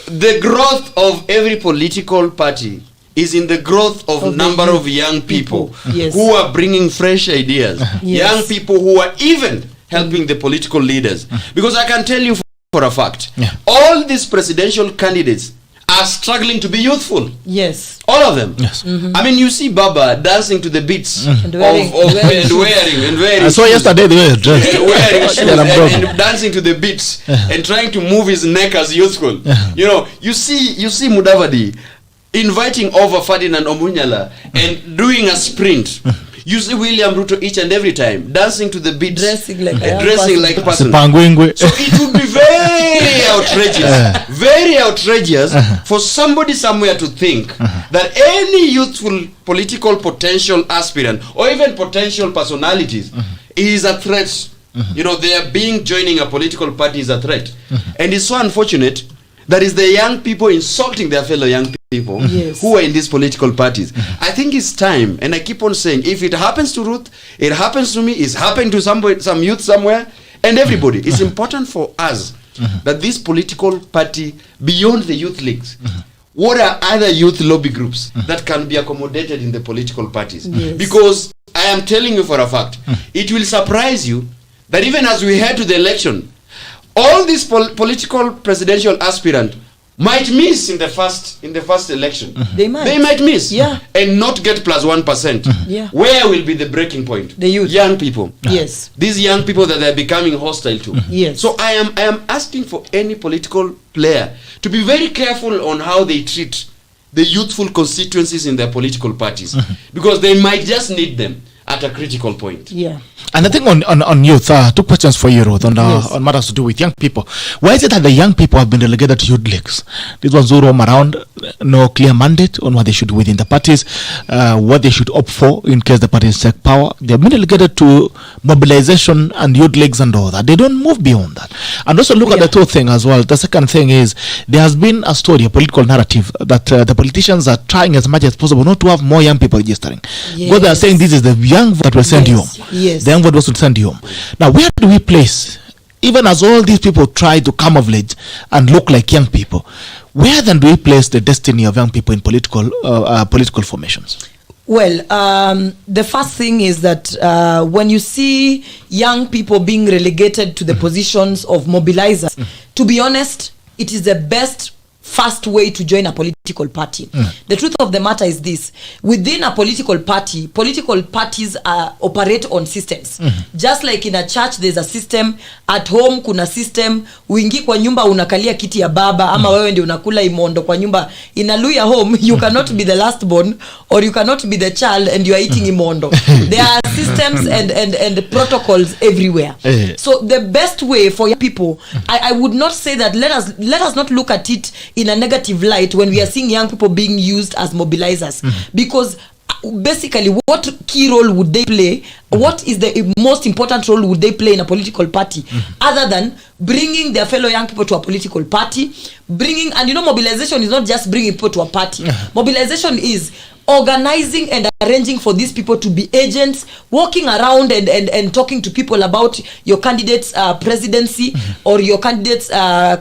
The growth of every political party is in the growth of number of young people who are bringing fresh ideas. Young people who are even helping the political leaders. Because I can tell you for a fact, all these presidential candidates are struggling to be youthful. All of them. I mean, you see Baba dancing to the beats and wearing I saw yesterday they were dressed wearing shoes and dancing to the beats and trying to move his neck as youthful. You see Mudavadi inviting over Ferdinand Omunyala and doing a sprint. You see William Ruto each and every time dancing to the beat, dressing like a person. So it would be very outrageous for somebody somewhere to think that any youthful political potential aspirant or even potential personalities is a threat. You know, they are joining a political party is a threat. And it's so unfortunate that is the young people insulting their fellow young people who are in these political parties. I think it's time, and I keep on saying, if it happens to Ruth, it happens to me, it's happened to some youth somewhere, and everybody. It's important for us that this political party, beyond the youth leagues, what are other youth lobby groups that can be accommodated in the political parties? Because I am telling you for a fact, it will surprise you that even as we head to the election, all these political presidential aspirant might miss in the first election. They might miss and not get plus 1%. Where will be the breaking point? The youth, young people. Yes, these young people that they're becoming hostile to. Yes. So I am asking for any political player to be very careful on how they treat the youthful constituencies in their political parties, because they might just need them at a critical point. And I think on youth, two questions for you, Ruth, on matters to do with young people. Why is it that the young people have been relegated to youth leagues? These ones who roam around, no clear mandate on what they should do within the parties, what they should opt for in case the parties take power. They've been relegated to mobilization and youth leagues and all that. They don't move beyond that. And also look at the third thing as well. The second thing is there has been a story, a political narrative that the politicians are trying as much as possible not to have more young people registering. Because they are saying this is the young vote that will send you home. The young vote will send you home. Now, where do we place, even as all these people try to camouflage and look like young people, where then do we place the destiny of young people in political formations? Well, the first thing is that when you see young people being relegated to the positions of mobilizers, to be honest, it is the best fast way to join a political party. The truth of the matter is this: within a political party, political parties operate on systems. Just like in a church there's a system, at home kuna system. Uingi kwa nyumba unakalia kiti ya baba ama wewe ndio unakula imondo kwa nyumba. In a Luya home, you cannot be the last born or you cannot be the child and you are eating imondo. There are systems and protocols everywhere. So the best way for people, I would not say that let us not look at it in a negative light when we are seeing young people being used as mobilizers, because basically what key role would they play? What is the most important role would they play in a political party other than bringing their fellow young people to a political party, and mobilization is not just bringing people to a party. Mobilization is organizing and arranging for these people to be agents, walking around and talking to people about your candidate's presidency or your candidate's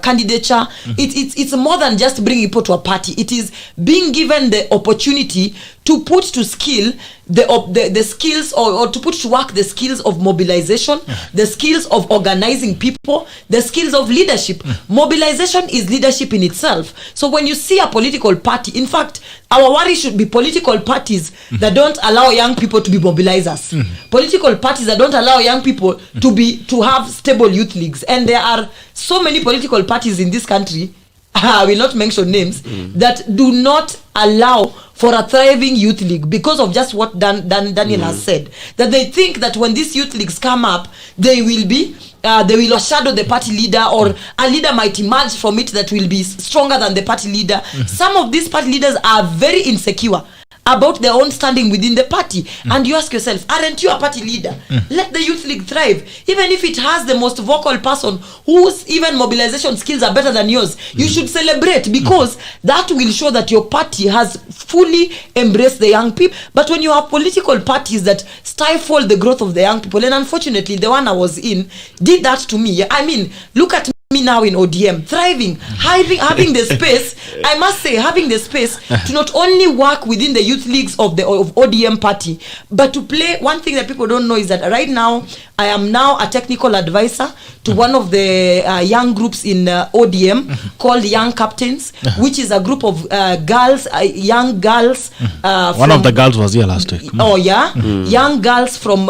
candidature. It's more than just bringing people to a party. It is being given the opportunity to put to skill the skills or to put to work the skills of mobilization, the skills of organizing people, the skills of leadership. Mobilization is leadership in itself. So when you see a political party, in fact, our worry should be political parties that don't allow young people to be mobilizers. Political parties that don't allow young people to have stable youth leagues. And there are so many political parties in this country, I will not mention names, that do not allow for a thriving youth league because of just what Daniel has said. That they think that when these youth leagues come up, they will shadow the party leader, or a leader might emerge from it that will be stronger than the party leader. Some of these party leaders are very insecure about their own standing within the party. And you ask yourself, aren't you a party leader? Let the youth league thrive. Even if it has the most vocal person whose even mobilization skills are better than yours, you should celebrate, because that will show that your party has fully embraced the young people. But when you have political parties that stifle the growth of the young people, and unfortunately the one I was in did that to me. I mean, look at me now in ODM, thriving, having the space. I must say, having the space to not only work within the youth leagues of ODM party, but to play. One thing that people don't know is that right now I am now a technical advisor to one of the young groups in ODM called Young Captains, which is a group of girls, young girls. One of the girls was here last week. Oh yeah, young girls from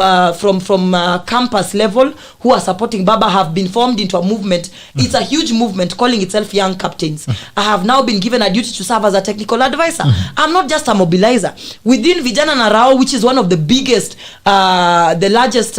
campus level who are supporting Baba have been formed into a movement. It's a huge movement calling itself Young Captains. I have now been given a duty to serve as a technical advisor. I'm not just a mobilizer. Within Vijana Narao, which is one of the biggest, the largest,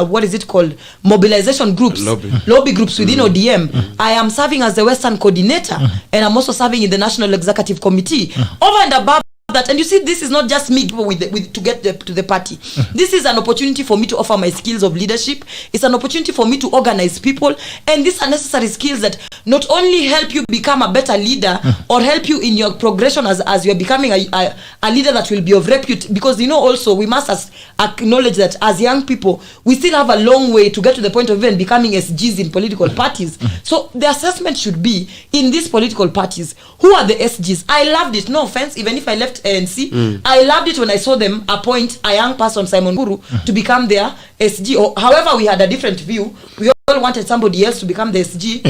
what is it called? Mobilization groups, lobby groups within ODM. I am serving as the Western coordinator, and I'm also serving in the National Executive Committee. Over and above that, and you see, this is not just me to get to the party. This is an opportunity for me to offer my skills of leadership. It's an opportunity for me to organize people, and these are necessary skills that not only help you become a better leader or help you in your progression as you're becoming a leader that will be of repute, because also we must acknowledge that as young people we still have a long way to get to the point of even becoming SGs in political parties. So the assessment should be in these political parties, who are the SGs? I loved it, no offense, even if I left ANC, I loved it when I saw them appoint a young person, Simon Guru, to become their SG. Or however, we had a different view. We all wanted somebody else to become the SG.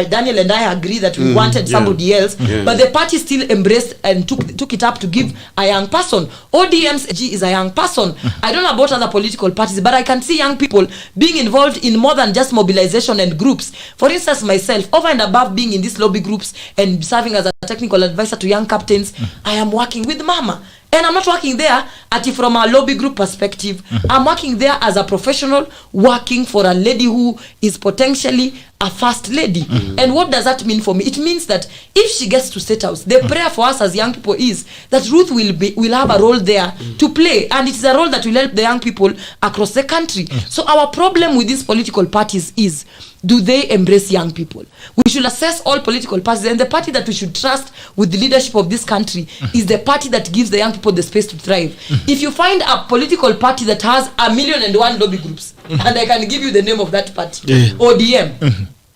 Daniel and I agree that we wanted somebody else, but the party still embraced and took it up to give a young person. ODM's SG is a young person. I don't know about other political parties, but I can see young people being involved in more than just mobilization and groups. For instance, myself, over and above being in these lobby groups and serving as a technical advisor to young captains, I am working with Mama. And I'm not working there from a lobby group perspective. I'm working there as a professional, working for a lady who is potentially a first lady. And what does that mean for me? It means that if she gets to State House, the prayer for us as young people is that Ruth will have a role there to play, and it is a role that will help the young people across the country. So our problem with these political parties is, do they embrace young people? We should assess all political parties, and the party that we should trust with the leadership of this country is the party that gives the young people the space to thrive. If you find a political party that has 1,000,001 lobby groups, and I can give you the name of that party, ODM,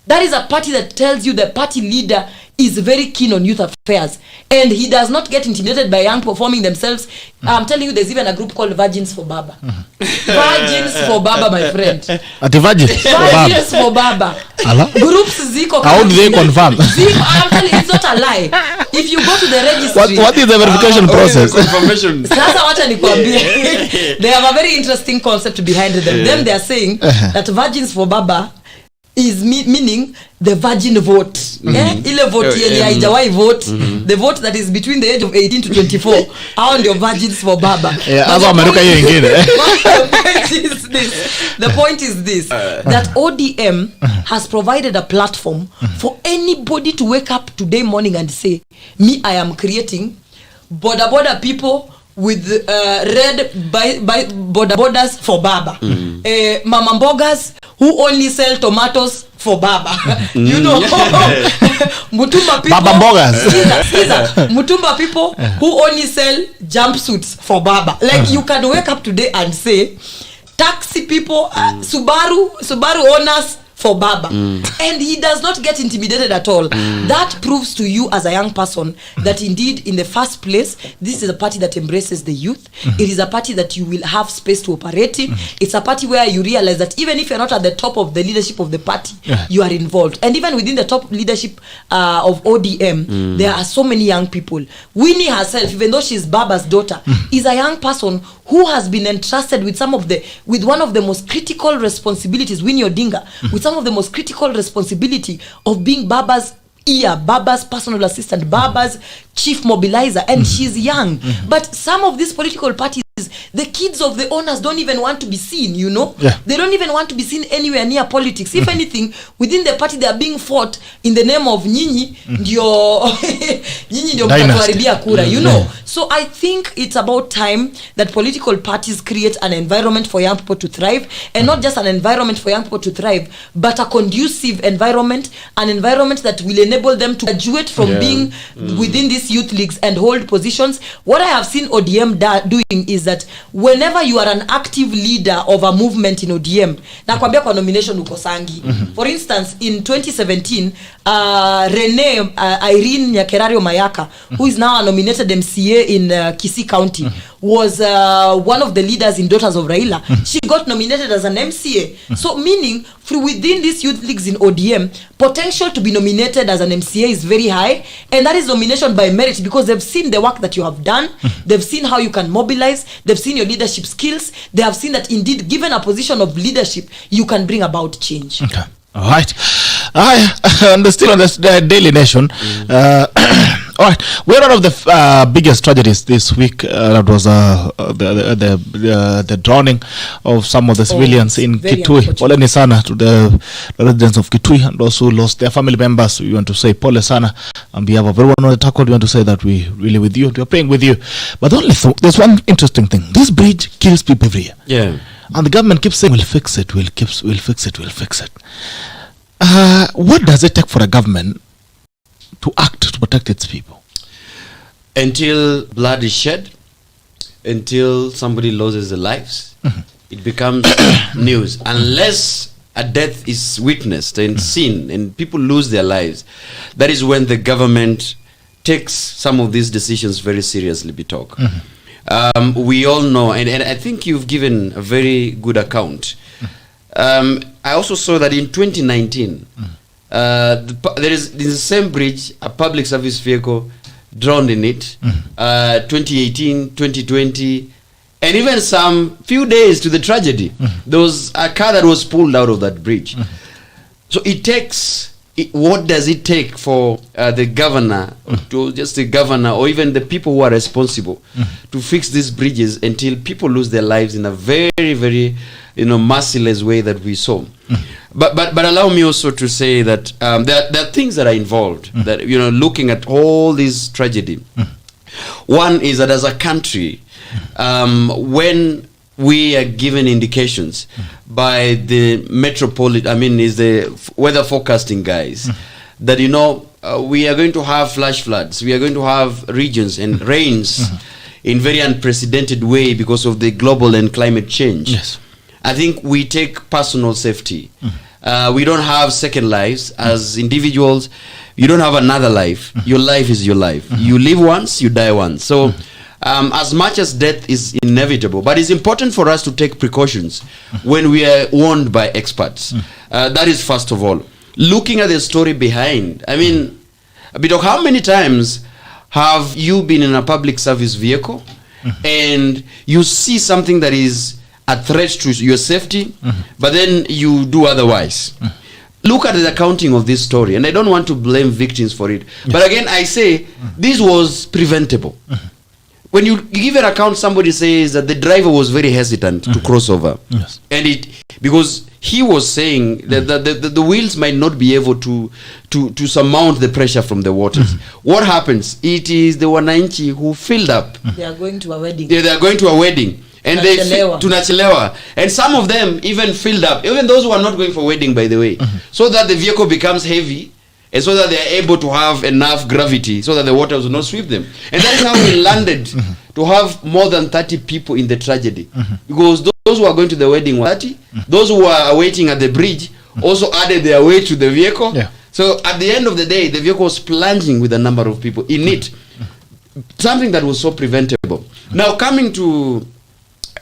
that is a party that tells you the party leader is very keen on youth affairs, and he does not get intimidated by young people forming themselves. I'm telling you, there's even a group called Virgins for Baba. Virgins for Baba, my friend. At the Virgins for Baba. Groups ziko. How do they confirm? I'm telling you, it's not a lie. If you go to the registry, what is the verification process? Confirmation. Sasa wacha nikwambie. They have a very interesting concept behind them. Them they are saying that Virgins for Baba is meaning the virgin vote. Ile vote yenye haijawahi vote, the vote that is between the age of 18 to 24. Hao ndio virgins for Baba. Hapo Amerika hiyo ingine. The point is this, that ODM has provided a platform for anybody to wake up today morning and say, me, I am creating border people with red borders for Baba. Mama Mbogas who only sell tomatoes for Baba. You know, Mutumba people. Baba Mbogas. Mutumba people who only sell jumpsuits for Baba. Like you can wake up today and say, taxi people, Subaru owners for Baba. And he does not get intimidated at all. That proves to you as a young person that indeed in the first place, this is a party that embraces the youth. It is a party that you will have space to operate in. It's a party where you realize that even if you're not at the top of the leadership of the party, you are involved. And even within the top leadership of ODM, there are so many young people. Winnie herself, even though she's Baba's daughter, is a young person who has been entrusted with one of the most critical responsibilities, Winnie Odinga, with some of the most critical responsibility of being Baba's ear, Baba's personal assistant, Baba's chief mobilizer, and she's young. But some of these political parties, the kids of the owners don't even want to be seen, you know. They don't even want to be seen anywhere near politics. If anything, within the party they are being fought in the name of Nyinyi ndio mtatuharibia kura, you know. So I think it's about time that political parties create an environment for young people to thrive, and not just an environment for young people to thrive, but a conducive environment, an environment that will enable them to graduate from being within these youth leagues and hold positions. What I have seen ODM doing is that whenever you are an active leader of a movement in ODM, nakwambia kwa nomination ukosangi. For instance, in 2017, Irene Nyakerario Mayaka, who is now a nominated MCA in Kisii County was one of the leaders in Daughters of Raila. She got nominated as an MCA. So meaning, within these youth leagues in ODM, potential to be nominated as an MCA is very high, and that is nomination by merit because they've seen the work that you have done, they've seen how you can mobilize, they've seen your leadership skills, they have seen that indeed, given a position of leadership, you can bring about change. Okay. All right. And still on the Daily Nation. All right. We're one of the biggest tragedies this week. That was the drowning of some of the civilians in Kitui. Poleni sana to the residents of Kitui and those who lost their family members. We want to say pole sana on behalf of everyone on the tackle. We want to say that we really with you. We are praying with you. But there's one interesting thing. This bridge kills people every year. Yeah. And the government keeps saying, we'll fix it, we'll fix it. What does it take for a government to act to protect its people? Until blood is shed, until somebody loses their lives, it becomes news. Unless a death is witnessed and seen and people lose their lives, that is when the government takes some of these decisions very seriously, Bitok. We all know, and I think you've given a very good account. I also saw that in 2019, there is in the same bridge, a public service vehicle drowned in it. 2018, 2020, and even some few days to the tragedy, there was a car that was pulled out of that bridge. So it takes... what does it take for the governor, to just the governor, or even the people who are responsible to fix these bridges until people lose their lives in a very, very, merciless way that we saw? But allow me also to say that there are things that are involved. That looking at all this tragedy, one is that as a country, when we are given indications by the is the weather forecasting guys that we are going to have flash floods, we are going to have regions and rains in very unprecedented way because of the global and climate change. Yes. I think we take personal safety. We don't have second lives as individuals. You don't have another life. Your life is your life. You live once, you die once. So as much as death is inevitable, but it's important for us to take precautions when we are warned by experts. That is first of all. Looking at the story behind, I mean, Bitok, how many times have you been in a public service vehicle and you see something that is a threat to your safety, but then you do otherwise? Look at the accounting of this story, and I don't want to blame victims for it. But again, I say this was preventable. When you give an account, somebody says that the driver was very hesitant to cross over. Yes. And because he was saying that the wheels might not be able to surmount the pressure from the waters. What happens? It is the Wananchi who filled up. They are going to a wedding. They are going to a wedding. And they to Nachelewa. And some of them even filled up. Even those who are not going for wedding, by the way. So that the vehicle becomes heavy. And so that they are able to have enough gravity so that the waters will not sweep them. And that is how we landed to have more than 30 people in the tragedy. Because those who are going to the wedding were 30. Those who are waiting at the bridge also added their weight to the vehicle. Yeah. So at the end of the day, the vehicle was plunging with a number of people in it. Something that was so preventable. Now coming to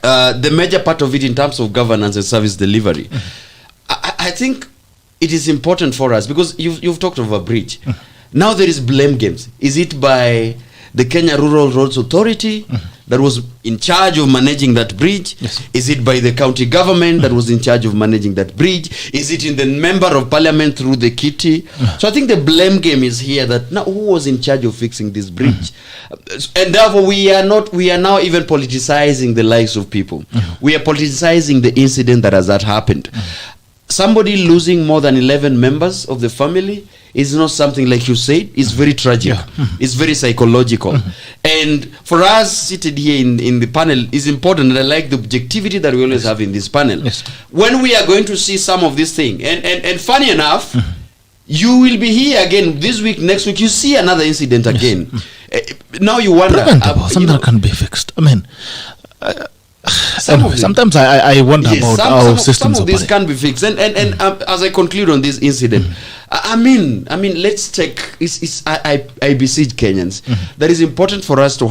the major part of it in terms of governance and service delivery, I think it is important for us because you've talked of a bridge. Now there is blame games. Is it by the Kenya Rural Roads Authority that was in charge of managing that bridge? Yes. Is it by the county government that was in charge of managing that bridge? Is it in the member of parliament through the kitty? So I think the blame game is here that now who was in charge of fixing this bridge? And therefore we are now even politicizing the lives of people. We are politicizing the incident that has happened. Somebody losing more than 11 members of the family is not something, like you said, it's very tragic. It's very psychological. And for us seated here in the panel is important, and I like the objectivity that we always have in this panel. Yes. When we are going to see some of this thing, and funny enough, you will be here again this week, next week, you see another incident again. Now you wonder, something that can be fixed. I mean, Sometimes I wonder about how systems some of these can be fixed. And as I conclude on this incident, I mean, let's take. I beseech Kenyans that is important for us to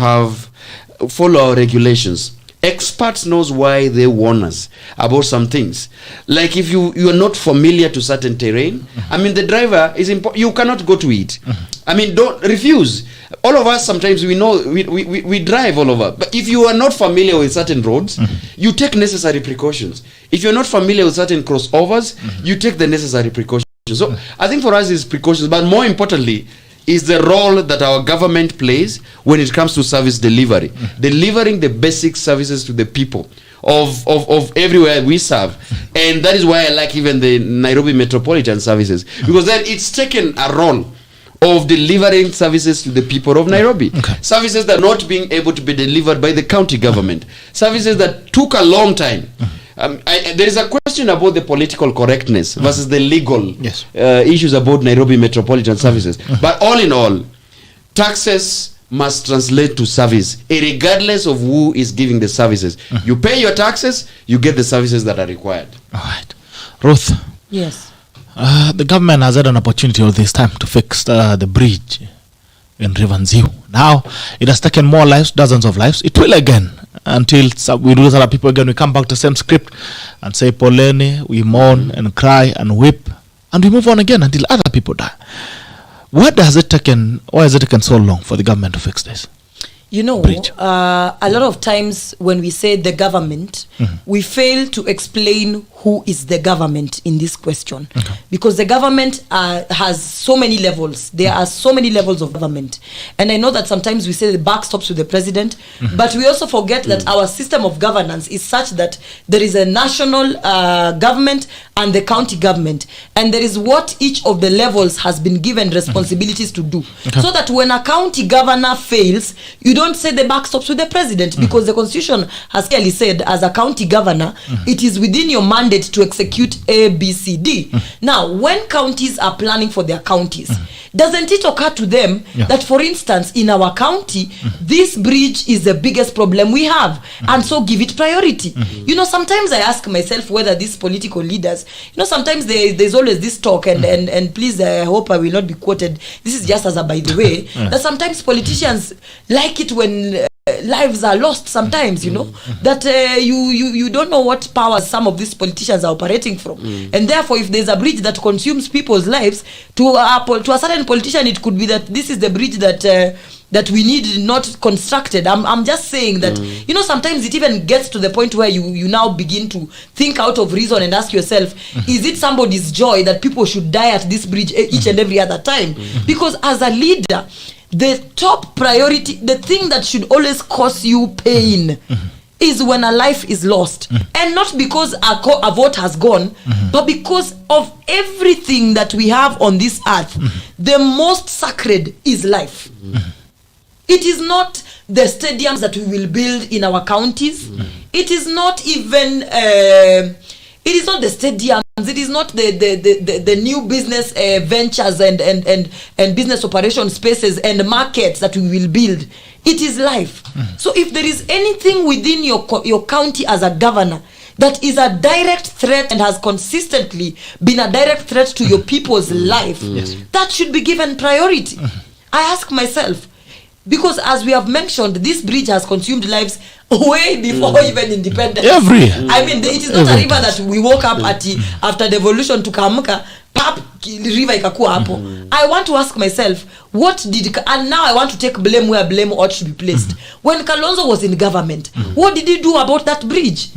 follow our regulations. Experts knows why they warn us about some things. Like if you are not familiar to certain terrain, I mean the driver is you cannot go to it. I mean, don't refuse. All of us sometimes we know we drive all over. But if you are not familiar with certain roads, you take necessary precautions. If you're not familiar with certain crossovers, you take the necessary precautions. So I think for us is precautions, but more importantly is the role that our government plays when it comes to service delivery, delivering the basic services to the people of everywhere we serve. And that is why I like even the Nairobi Metropolitan Services, because then it's taken a role of delivering services to the people of Nairobi. Services that are not being able to be delivered by the county government. Services that took a long time. There is a question about the political correctness versus the legal issues about Nairobi Metropolitan Services. But all in all, taxes must translate to service, regardless of who is giving the services. You pay your taxes, you get the services that are required. All right. Ruth. Yes. The government has had an opportunity all this time to fix the bridge in River Nziu. Now, it has taken more lives, dozens of lives. It will again, until we lose other people again. We come back to the same script and say, Poleni, we mourn and cry and weep, and we move on again until other people die. Why has it taken so long for the government to fix this? You know, a lot of times when we say the government, we fail to explain who is the government in this question. Because the government has so many levels. There are so many levels of government. And I know that sometimes we say the buck stops with the president, but we also forget that our system of governance is such that there is a national government and the county government. And there is what each of the levels has been given responsibilities to do. So that when a county governor fails, you don't say the buck stops with the president, because the constitution has clearly said as a county governor, it is within your mandate to execute A, B, C, D. Now, when counties are planning for their counties, doesn't it occur to them that, for instance, in our county, this bridge is the biggest problem we have, and so give it priority? You know, sometimes I ask myself whether these political leaders, you know, sometimes there's always this talk, and please, I hope I will not be quoted. This is just as a by the way, that sometimes politicians like it when lives are lost sometimes, you know, that you don't know what powers some of these politicians are operating from. And therefore, if there's a bridge that consumes people's lives, to a certain politician, it could be that this is the bridge that we need not constructed. I'm just saying that, you know, sometimes it even gets to the point where you now begin to think out of reason and ask yourself, is it somebody's joy that people should die at this bridge each and every other time? Because as a leader, the top priority, the thing that should always cause you pain is when a life is lost. And not because a vote has gone, but because of everything that we have on this earth, the most sacred is life. It is not the stadiums that we will build in our counties. It is not even it is not the stadiums. It is not the new business ventures and business operation spaces and markets that we will build. It is life. So if there is anything within your county as a governor that is a direct threat and has consistently been a direct threat to your people's life, that should be given priority. I ask myself, because as we have mentioned, this bridge has consumed lives way before even independence. I mean, it is not a river that we woke up at after devolution to Kamuka, pap, river ikakuwa hapo. I want to ask myself, and now I want to take blame where blame ought to be placed. When Kalonzo was in government, what did he do about that bridge?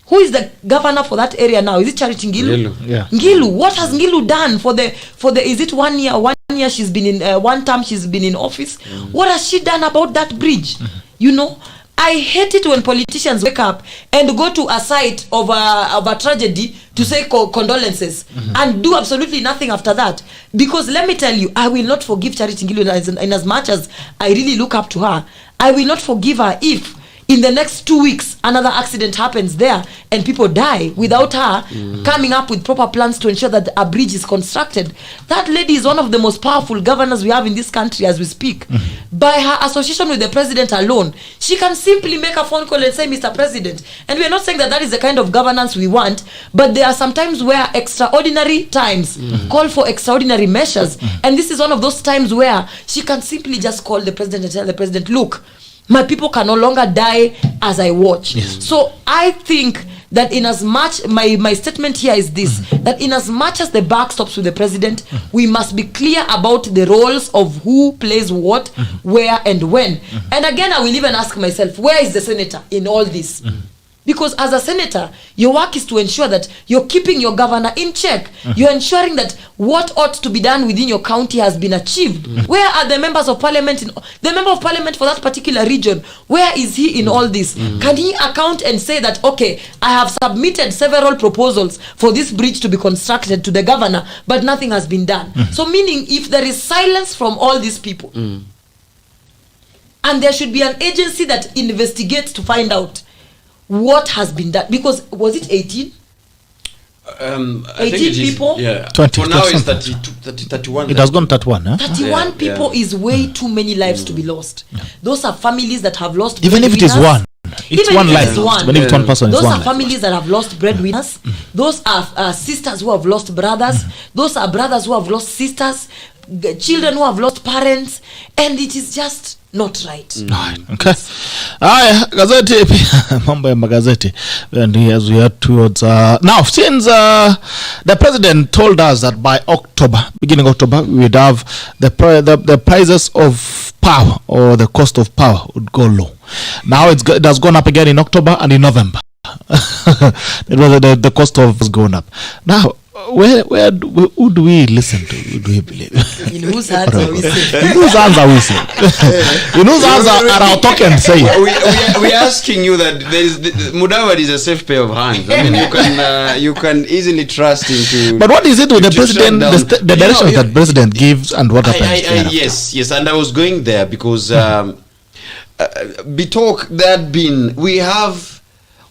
Who is the governor for that area now? Is it Charity Ngilu? Ngilu. What has Ngilu done for the is it 1 year? 1 year she's been in one term she's been in office. What has she done about that bridge? You know, I hate it when politicians wake up and go to a site of a tragedy to say condolences and do absolutely nothing after that. Because let me tell you, I will not forgive Charity Ngilu in as much as I really look up to her. I will not forgive her if in the next 2 weeks another accident happens there and people die without her coming up with proper plans to ensure that a bridge is constructed. That lady is one of the most powerful governors we have in this country as we speak. By her association with the president alone, she can simply make a phone call and say, Mr. President. And we are not saying that that is the kind of governance we want, but there are some times where extraordinary times call for extraordinary measures. And this is one of those times where she can simply just call the president and tell the president, look, my people can no longer die as I watch. So I think that in as much, my statement here is this, that in as much as the buck stops with the president, we must be clear about the roles of who plays what, where and when. And again, I will even ask myself, where is the senator in all this? Because as a senator, your work is to ensure that you're keeping your governor in check. You're ensuring that what ought to be done within your county has been achieved. Where are the members of parliament? The member of parliament for that particular region, where is he in all this? Can he account and say that, okay, I have submitted several proposals for this bridge to be constructed to the governor, but nothing has been done? So meaning, if there is silence from all these people, and there should be an agency that investigates to find out what has been done, because was it 18? I think 18 people? Yeah. 20. For now it's 31. It has gone 31, huh? 31 people is way too many lives to be lost. Those are families that have lost Even if it is one. It's one life. Even if it's one person, those it's one are life. families that have lost breadwinners. Those are sisters who have lost brothers. Those are brothers who have lost sisters. Children who have lost parents. And it is just not right. Okay. Gazeti mambo ya magazeti, and as we head towards now, since the president told us that by October, beginning October, we would have the prices of power, or the cost of power, would go low. Now it has gone up again in October and in November. The cost of has gone up. Now, who do we listen to? Who do we believe? In whose hands are we saying? In whose hands are we saying? In whose hands are our tokens saying? We are asking you that there is Mudavadi is a safe pair of hands. I mean, you can easily trust him to. But what is it with the president? The directions that president gives and what happens? Yes, and I was going there because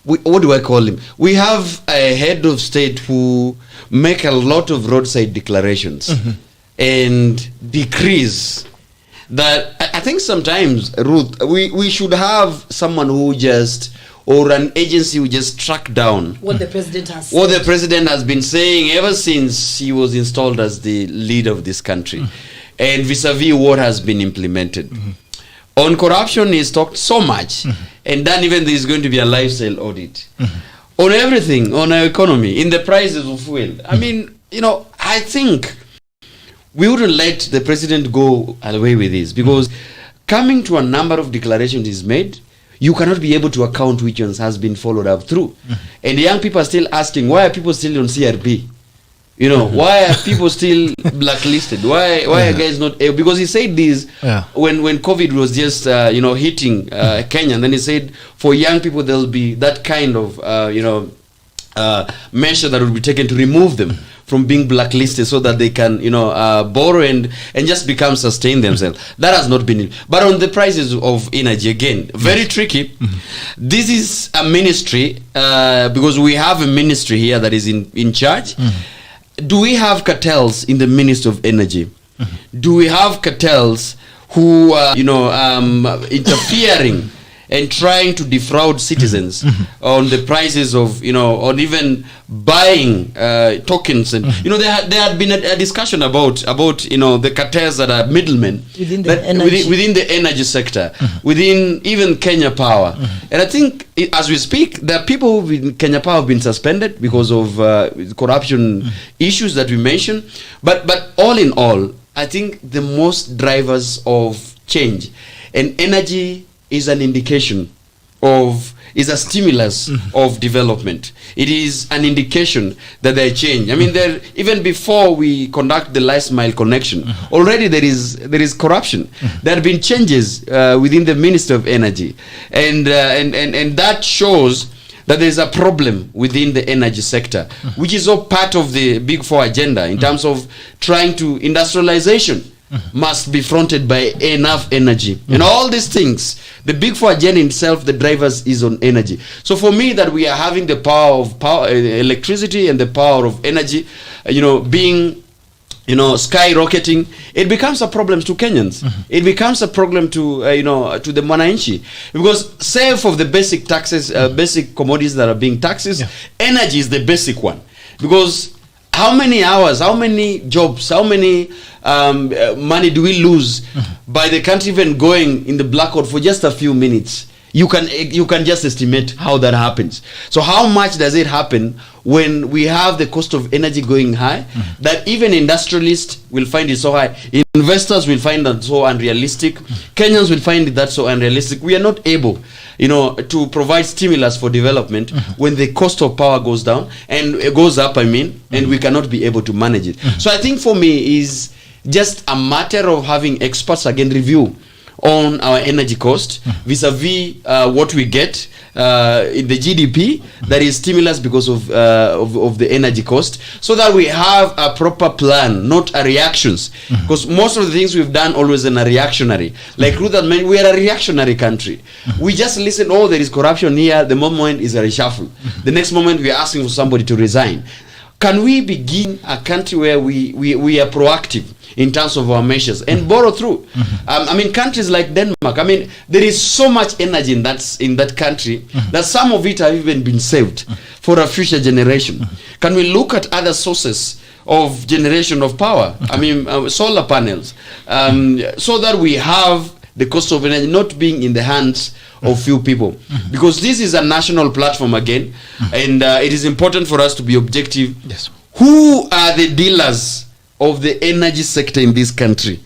what do I call him? We have a head of state who make a lot of roadside declarations and decrees that I think sometimes, Ruth, we should have someone who just, or an agency who just track down what the president has what the president has been saying ever since he was installed as the leader of this country, and vis-a-vis what has been implemented. On corruption, he's talked so much, and then even there's going to be a lifestyle audit. On everything, on our economy, in the prices of fuel. I mean, I think we wouldn't let the president go away with this, because coming to a number of declarations he's made, you cannot be able to account which ones has been followed up through. And the young people are still asking, why are people still on CRB? Why are people still blacklisted? Why are guys not able? Because he said this when COVID was just hitting Kenya, and then he said for young people there'll be that kind of measure that will be taken to remove them from being blacklisted, so that they can borrow and just sustain themselves. That has not been. But on the prices of energy, again, very tricky. This is a ministry, because we have a ministry here that is in charge. Do we have cartels in the Ministry of Energy? Do we have cartels who are, interfering and trying to defraud citizens on the prices of, on even buying tokens? And there had been a discussion about the cartels that are middlemen within the energy sector, within even Kenya Power. And I think as we speak, there are people within Kenya Power have been suspended because of corruption issues that we mentioned. But all in all, I think the most drivers of change, and energy is an indication is a stimulus of development. It is an indication that there is change. I mean, even before we conduct the last mile connection, already there is corruption. There have been changes within the Ministry of Energy, and that shows that there is a problem within the energy sector, which is all part of the Big Four agenda in terms of trying to industrialization. must be fronted by enough energy. And all these things, the big four agenda itself, the drivers is on energy. So for me, that we are having the power of electricity and the power of energy, being skyrocketing, it becomes a problem to Kenyans. It becomes a problem to to the Mwananchi, because save of the basic taxes, basic commodities that are being taxed, energy is the basic one. Because how many hours, how many jobs, how many money do we lose by the country even going in the blackout for just a few minutes? You can just estimate how that happens. So how much does it happen when we have the cost of energy going high, that even industrialists will find it so high, investors will find that so unrealistic, Kenyans will find that so unrealistic. We are not able to provide stimulus for development when the cost of power goes down and it goes up, and we cannot be able to manage it. So I think for me is just a matter of having experts again review on our energy cost vis-a-vis what we get in the GDP, that is stimulus because of the energy cost, so that we have a proper plan, not a reactions. Because most of the things we've done always in a reactionary. Like Ruth had mentioned, we are a reactionary country. We just listen, there is corruption here, the moment is a reshuffle. The next moment we are asking for somebody to resign. Can we begin a country where we are proactive in terms of our measures and borrow through? Countries like Denmark, there is so much energy in that country that some of it have even been saved for a future generation. Can we look at other sources of generation of power? Solar panels, so that we have the cost of energy not being in the hands of few people, because this is a national platform again, and it is important for us to be objective. Yes. Who are the dealers of the energy sector in this country?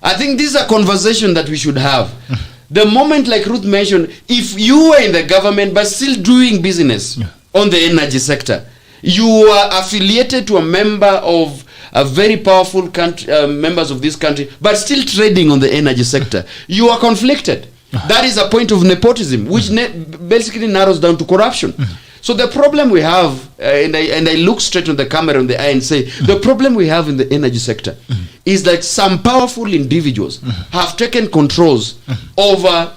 I think this is a conversation that we should have. The moment, like Ruth mentioned, if you are in the government but still doing business on the energy sector, you are affiliated to a member of a very powerful country, members of this country, but still trading on the energy sector, you are conflicted. That is a point of nepotism, which basically narrows down to corruption. So the problem we have, and I look straight on the camera in the eye and say, the problem we have in the energy sector is that some powerful individuals have taken controls over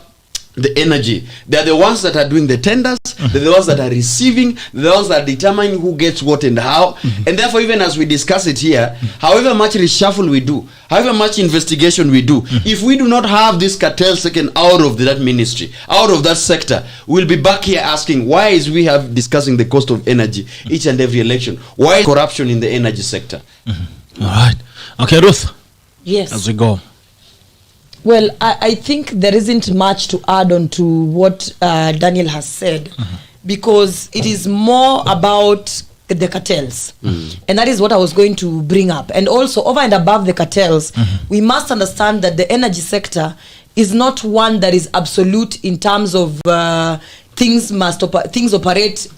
the energy. They are the ones that are doing the tenders, they're the ones that are receiving, they're the ones that are determining who gets what and how. And therefore, even as we discuss it here, however much reshuffle we do, however much investigation we do, if we do not have this cartel taken out of that ministry, out of that sector, we'll be back here asking, why is we have discussing the cost of energy each and every election? Why is corruption in the energy sector? All right. Okay, Ruth. Yes. As we go. Well, I think there isn't much to add on to what Daniel has said, because it is more about the cartels. And that is what I was going to bring up. And also, over and above the cartels, we must understand that the energy sector is not one that is absolute in terms of things operate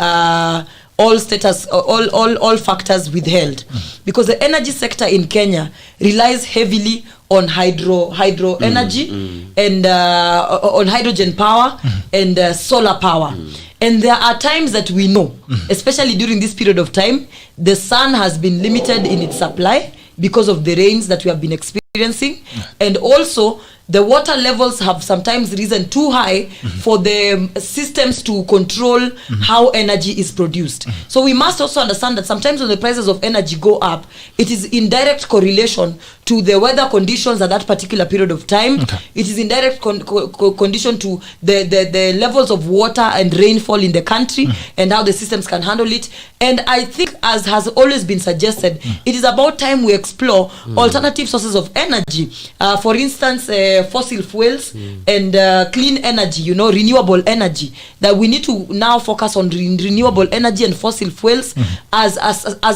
all status, all factors withheld, because the energy sector in Kenya relies heavily on hydro energy and on hydrogen power and solar power. And there are times that we know, especially during this period of time, the sun has been limited in its supply because of the rains that we have been experiencing, and also the water levels have sometimes risen too high for the systems to control how energy is produced. So we must also understand that sometimes when the prices of energy go up, it is in direct correlation to the weather conditions at that particular period of time. It is in direct condition to the levels of water and rainfall in the country and how the systems can handle it. And I think, as has always been suggested, it is about time we explore alternative sources of energy. For instance, fossil fuels and clean energy, renewable energy. That we need to now focus on renewable energy and fossil fuels as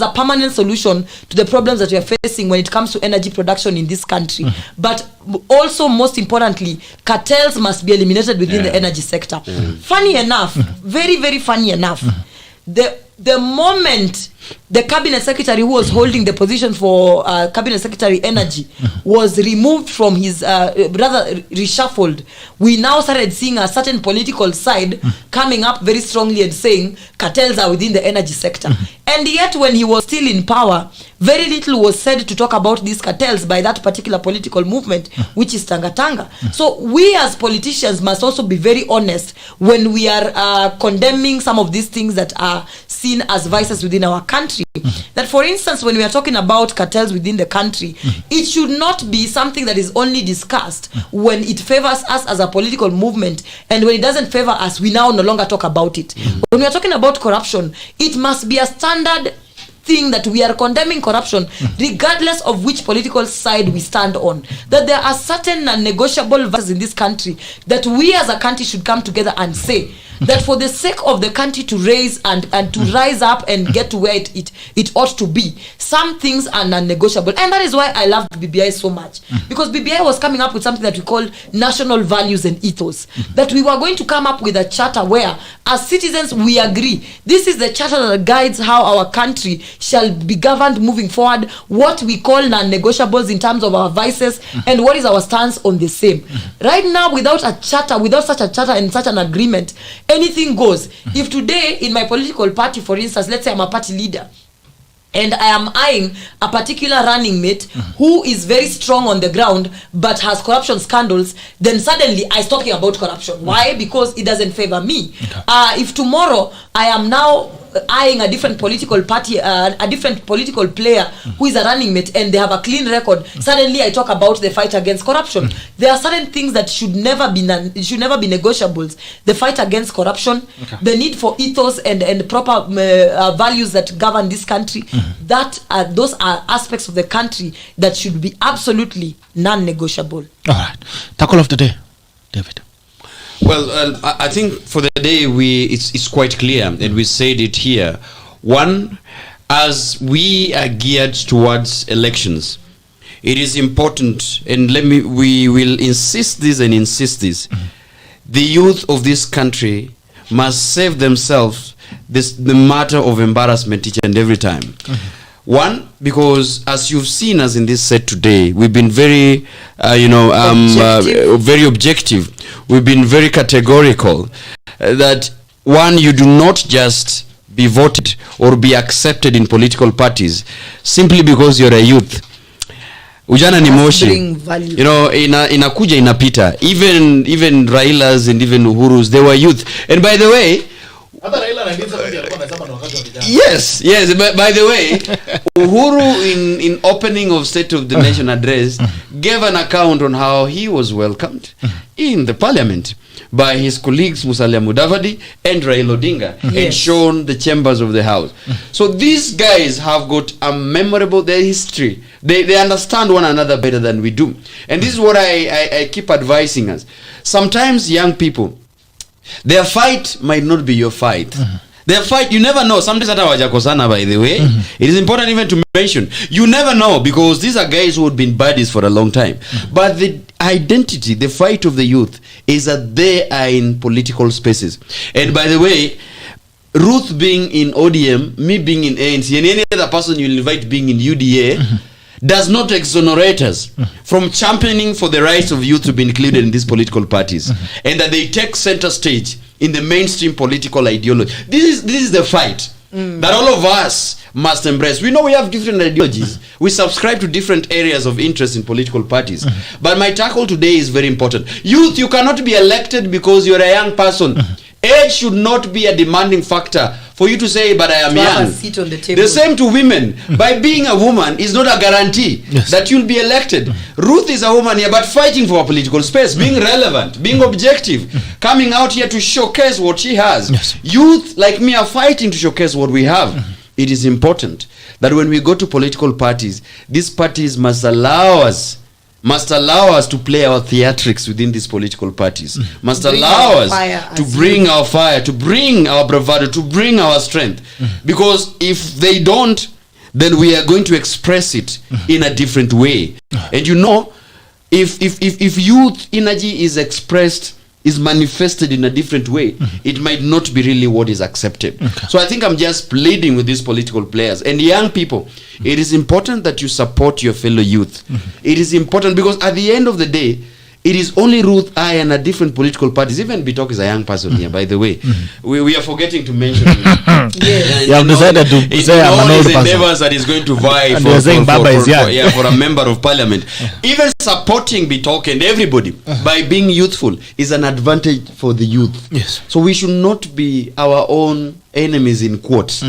a permanent solution to the problems that we are facing when it comes to energy production in this country. But also, most importantly, cartels must be eliminated within the energy sector. Funny enough, very, very funny enough, the moment the cabinet secretary who was holding the position for cabinet secretary energy was removed from his rather reshuffled, we now started seeing a certain political side coming up very strongly and saying cartels are within the energy sector. And yet when he was still in power, very little was said to talk about these cartels by that particular political movement, which is Tanga Tanga. So we as politicians must also be very honest when we are condemning some of these things that are seen as vices within our country. That, for instance, when we are talking about cartels within the country, it should not be something that is only discussed when it favors us as a political movement, and when it doesn't favor us, we now no longer talk about it. When we are talking about corruption, it must be a standard thing that we are condemning corruption regardless of which political side we stand on. That there are certain non-negotiable values in this country that we as a country should come together and say that for the sake of the country to raise and to rise up and get to where it ought to be, some things are non-negotiable. And that is why I love BBI so much, because BBI was coming up with something that we call national values and ethos, that we were going to come up with a charter where as citizens we agree this is the charter that guides how our country shall be governed moving forward, what we call non-negotiables in terms of our vices, and what is our stance on the same. Right now, without a charter, without such a charter and such an agreement, anything goes. If today in my political party, for instance, let's say I'm a party leader and I am eyeing a particular running mate who is very strong on the ground but has corruption scandals, then suddenly I stop talking about corruption. Why? Because it doesn't favor me. If tomorrow I am now eyeing a different political party, a different political player who is a running mate and they have a clean record, suddenly I talk about the fight against corruption. There are certain things that should never be negotiables. The fight against corruption, the need for ethos and proper values that govern this country, those are aspects of the country that should be absolutely non-negotiable. All right. Tackle of the day, David. Well, I think for the day it's quite clear, and we said it here. One, as we are geared towards elections, it is important, and we will insist this. The youth of this country must save themselves the matter of embarrassment each and every time. One, because as you've seen us in this set today, we've been very, very objective. We've been very categorical that one, you do not just be voted or be accepted in political parties simply because you're a youth. Ujana ni moshi, inakuja inapita. Even Railas and even Uhurus, they were youth. And by the way, yes, by the way, Uhuru in opening of State of the Nation address gave an account on how he was welcomed in the parliament by his colleagues Musalia Mudavadi and Raila Odinga, and shown the chambers of the house. So these guys have got a memorable, their history. They understand one another better than we do. And this is what I keep advising us. Sometimes young people, their fight might not be your fight. Their fight, you never know. Sometimes hata by the way. It is important even to mention. You never know, because these are guys who have been buddies for a long time. But the identity, the fight of the youth is that they are in political spaces. And by the way, Ruth being in ODM, me being in ANC, and any other person you invite being in UDA, does not exonerate us from championing for the rights of youth to be included in these political parties, and that they take center stage in the mainstream political ideology. This is the fight that all of us must embrace. We know we have different ideologies. We subscribe to different areas of interest in political parties. But my tackle today is very important. Youth, you cannot be elected because you're a young person. Age should not be a demanding factor for you to say, but I am young. Seat on the table. The same to women. By being a woman is not a guarantee that you'll be elected. Ruth is a woman here, but fighting for a political space, being relevant, being objective, coming out here to showcase what she has. Youth like me are fighting to showcase what we have. It is important that when we go to political parties, these parties must allow us to play our theatrics within these political parties. Must allow us to bring our fire, to bring our bravado, to bring our strength. Because if they don't, then we are going to express it in a different way. And you know, if youth energy is expressed is manifested in a different way, it might not be really what is accepted. So I think I'm just pleading with these political players and young people. It is important that you support your fellow youth. It is important because at the end of the day, it is only Ruth, I, and a different political parties. Even Bitok is a young person here, by the way. We are forgetting to mention him. You have decided to say I'm an old person. That is going to vie for a member of parliament. Even supporting Bitok and everybody by being youthful is an advantage for the youth. Yes. So we should not be our own enemies in quotes.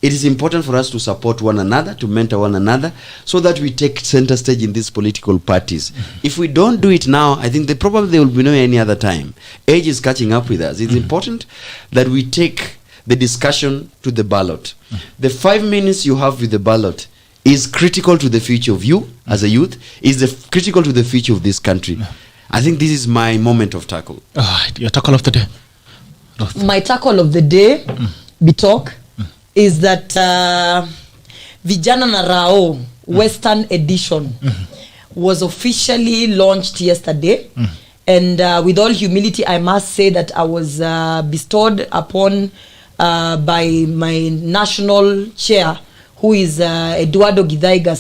It is important for us to support one another, to mentor one another, so that we take center stage in these political parties. If we don't do it now, I think probably there will be no any other time. Age is catching up with us. It's important that we take the discussion to the ballot. The 5 minutes you have with the ballot is critical to the future of you as a youth, is critical to the future of this country. I think this is my moment of tackle. Your tackle of the day. My tackle of the day, Bitok, is that Vijana na Rao Western Edition was officially launched yesterday. And with all humility, I must say that I was bestowed upon by my national chair, who is Eduardo Gidaiga,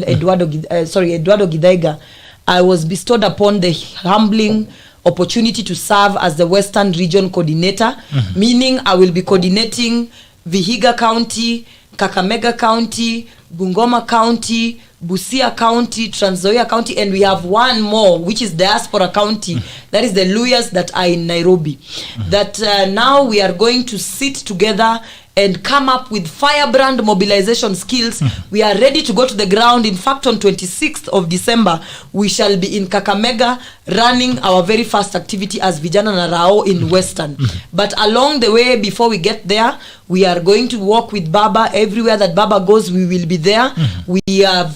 Eduardo Gidaiga. I was bestowed upon the humbling opportunity to serve as the Western Region Coordinator, meaning I will be coordinating Vihiga County, Kakamega County, Bungoma County, Busia County, Trans Nzoia County, and we have one more, which is Diaspora County. That is the Luyas that are in Nairobi. That now we are going to sit together and come up with firebrand mobilization skills. We are ready to go to the ground. In fact, on 26th of December, we shall be in Kakamega running our very first activity as Vijana na Rao in Western. But along the way, before we get there, we are going to walk with Baba. Everywhere that Baba goes, we will be there. We have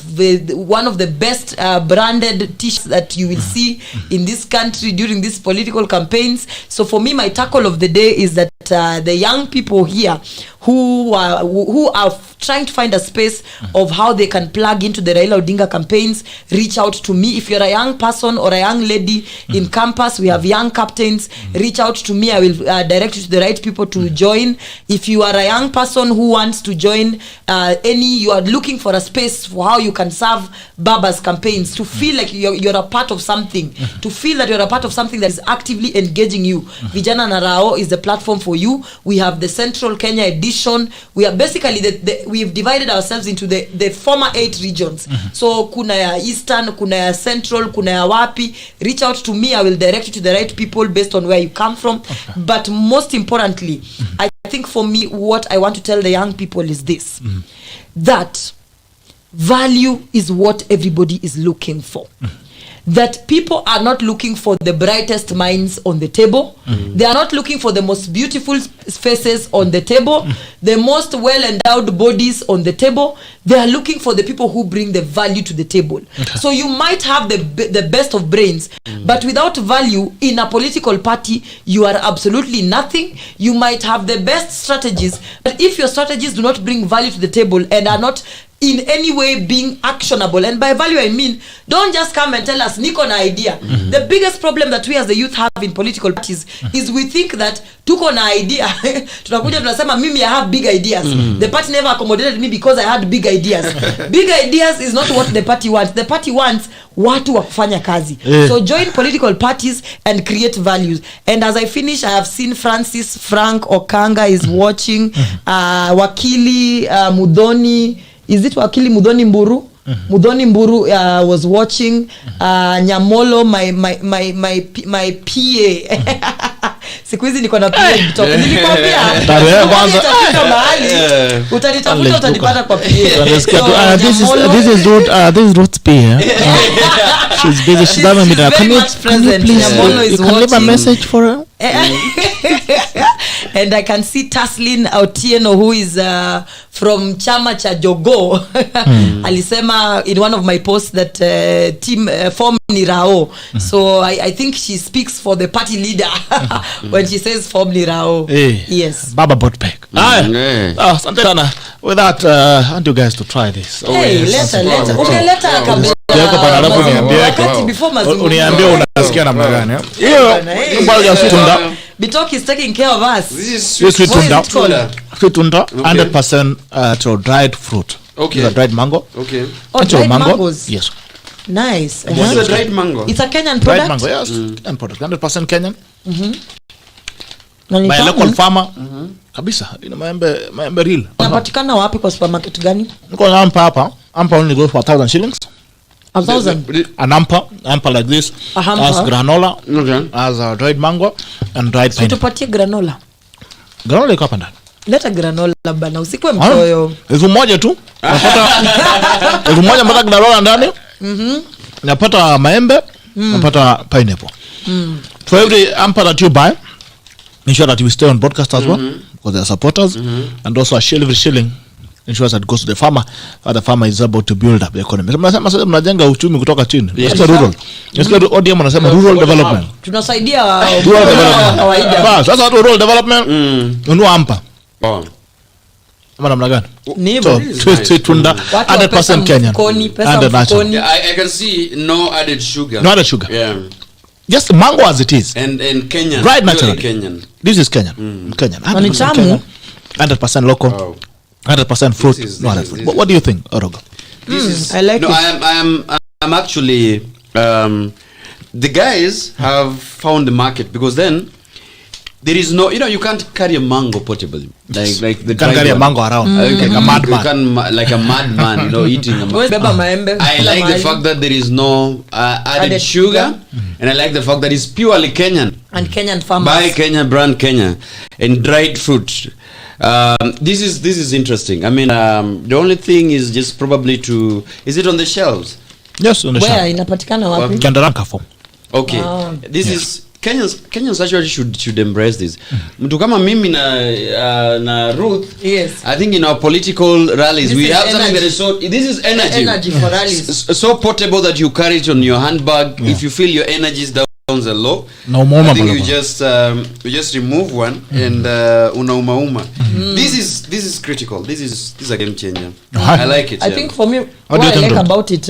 one of the best branded t-shirts that you will see in this country during these political campaigns. So for me, my tackle of the day is that the young people here who are trying to find a space of how they can plug into the Raila Odinga campaigns, reach out to me. If you're a young person or a young lady in campus, we have young captains. Reach out to me. I will direct you to the right people to join. If you are a young person who wants to join you are looking for a space for how you can serve Baba's campaigns, to feel like you're a part of something, to feel that you're a part of something that is actively engaging you, Vijana na Rao is the platform for you. We have the Central Kenya edition. We are basically we've divided ourselves into the former 8 regions. So kuna ya Eastern, kuna ya Central, kuna ya wapi. Reach out to me. I will direct you to the right people based on where you come from. But most importantly, I think for me, what I want to tell the young people is this, that value is what everybody is looking for. That people are not looking for the brightest minds on the table. They are not looking for the most beautiful faces on the table, the most well-endowed bodies on the table. They are looking for the people who bring the value to the table. So you might have the best of brains, but without value in a political party, you are absolutely nothing. You might have the best strategies, but if your strategies do not bring value to the table and are not in any way being actionable, and by value I mean, don't just come and tell us niko na idea. The biggest problem that we as the youth have in political parties is we think that tuko na idea. Tunakuja tunasema mimi I have big ideas. The party never accommodated me because I had big ideas. Big ideas is not what the party wants. The party wants watu wa kufanya kazi. So join political parties and create values. And as I finish, I have seen Frank Okanga is watching, Wakili Mudhoni. Is it Wakili Mudhoni Mburu? Mudhoni Mburu was watching. Nyamolo, my PA. Siku hizi niko na PA Bitok. Nilikwambia. Utanitafuta utanipata kwa PA. This is Ruth's PA. She's busy. She's having me there. Can you please leave a message for her? And I can see Taslin Otieno, who is from Chama cha Jogo. Alisema in one of my posts that team form ni Rao. So I think she speaks for the party leader when she says form ni Rao. Yes. Baba Botpek. Santana. With that, I want you guys to try this. Hey, later. Okay, later. Uniambia Nasikia namna gani? Hiyo mbali ya sweet tunda. Bitok is taking care of us. This is Sweet tunda. Sweet tunda, 100% to dried fruit. Okay. The dried mango. Okay. Oh, dried mangoes. Yes. Nice. This is a dried mango. It's a Kenyan product. Dried mango, yes. Kenyan product. 100% Kenyan. By a local farmer. Kabisa. Ina maembe real. Inapatikana wapi kwa supermarket gani? Niko na hapa. Ampa only goes for 1,000 shillings. 1,000. An ampa like this. As granola. Okay. As a dried mango and dried pineapple. Tupatie granola. Granola iko hapa ndani. Leta granola bana, usikwe mchoyo. Elfu moja tu. Napata elfu moja mpaka granola ndani. Napata maembe, napata pineapple. For every ampa that you buy, ensure that you stay on broadcast as well, because they are supporters, and also every shilling ensures that it goes to the farmer, and the farmer is able to build up the economy. Sasa mnajenga uchumi kutoka chini. Yes, rural. Yes, ODM wanasema rural development. Tunasaidia rural development. Kawaida. Sasa rural development, unua ampa. Namna gani? Sweet tunda, 100% Kenyan. And natural. I can see no added sugar. No added sugar. Yeah. Just mango as it is. And Kenyan. Right, naturally. Kenyan. This is Kenyan. Kenyan. 100% Kenyan. 100% local. Wow. 100% fruit. What do you think, Orogo? I like it. I'm actually the guys have found the market, because then there is no, you can't carry a mango portably. Like the can't carry a mango around like a madman. Like a madman, eating a mango. I like the fact that there is no added sugar, and I like the fact that it's purely Kenyan. And Kenyan farmers. By Kenya, brand Kenya, and dried fruit. This is interesting. I mean, the only thing is just probably is it on the shelves? Yes, on the shelf. Where inapatikana wapi? Kandaranka form. Okay. This is Kenyans actually should embrace this. Mtu kama mimi na Ruth. Yes. I think in our political rallies we have something that is this is energy. Energy for rallies. So portable that you carry it on your handbag. If you feel your energy is down a low, no more. I think you just remove one and unauma. This is critical. This is a game changer. I like it. I think for me, what I like about it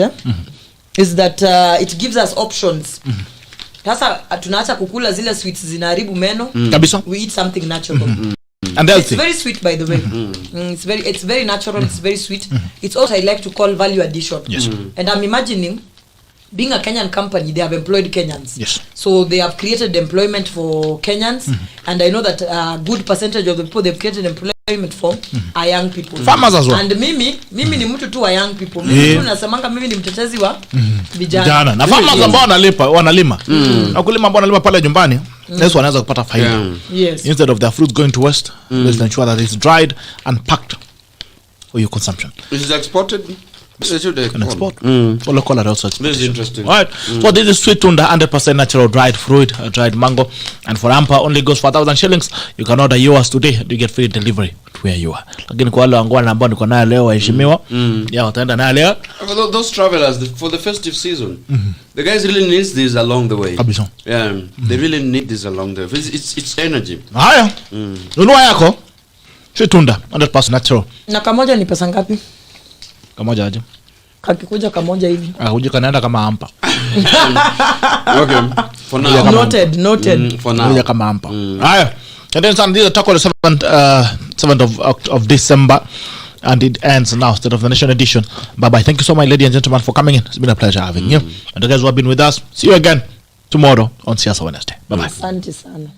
is that it gives us options. Sasa tunaacha kukula zile sweets zinaharibu meno. Kabisa. We eat something natural. And it's very sweet, by the way. It's very natural. It's very sweet. It's also I like to call value addition. Yes. And I'm imagining, being a Kenyan company, they have employed Kenyans. Yes. So they have created employment for Kenyans, and I know that a good percentage of the people they've created employment for are young people. Farmers as well. And mimi ni mtu tu wa young people. Mimi tu nasemanga mimi ni mtetezi wa vijana. Na farmers ambao wanalima. Na kulima ambao wanalima pale nyumbani, Yesu wanaweza kupata faida. Yes. Instead of their fruit going to waste, let's ensure that it's dried and packed for your consumption. This is exported. Can export. Local are also exported. This is interesting. All right. So this is sweet tunda, 100% natural dried fruit, dried mango, and for ampa only goes for 1,000 shillings. You can order yours today. You get free delivery to where you are. Lakini kwa wale wangwana ambao niko nayo leo waheshimiwa, wataenda nayo leo. Those travelers for the festive season, the guys really needs this along the way. Kabisa. Yeah, they really need this along the way. It's energy. Haya. Nunua yako. Sweet tunda, 100% natural. Na kamoja ni pesa ngapi? Kamoja aje. Kakikuja kamoja hivi. Huja kanaenda kama ampa. Okay. For now. Noted. For now. Huja kama ampa. Haya. And then some, this is the 7th of December, and it ends now, State of the Nation edition. Bye-bye. Thank you so much, ladies and gentlemen, for coming in. It's been a pleasure having you. And the guys who have been with us, see you again tomorrow on Siasa Wednesday. Bye-bye. Asante sana.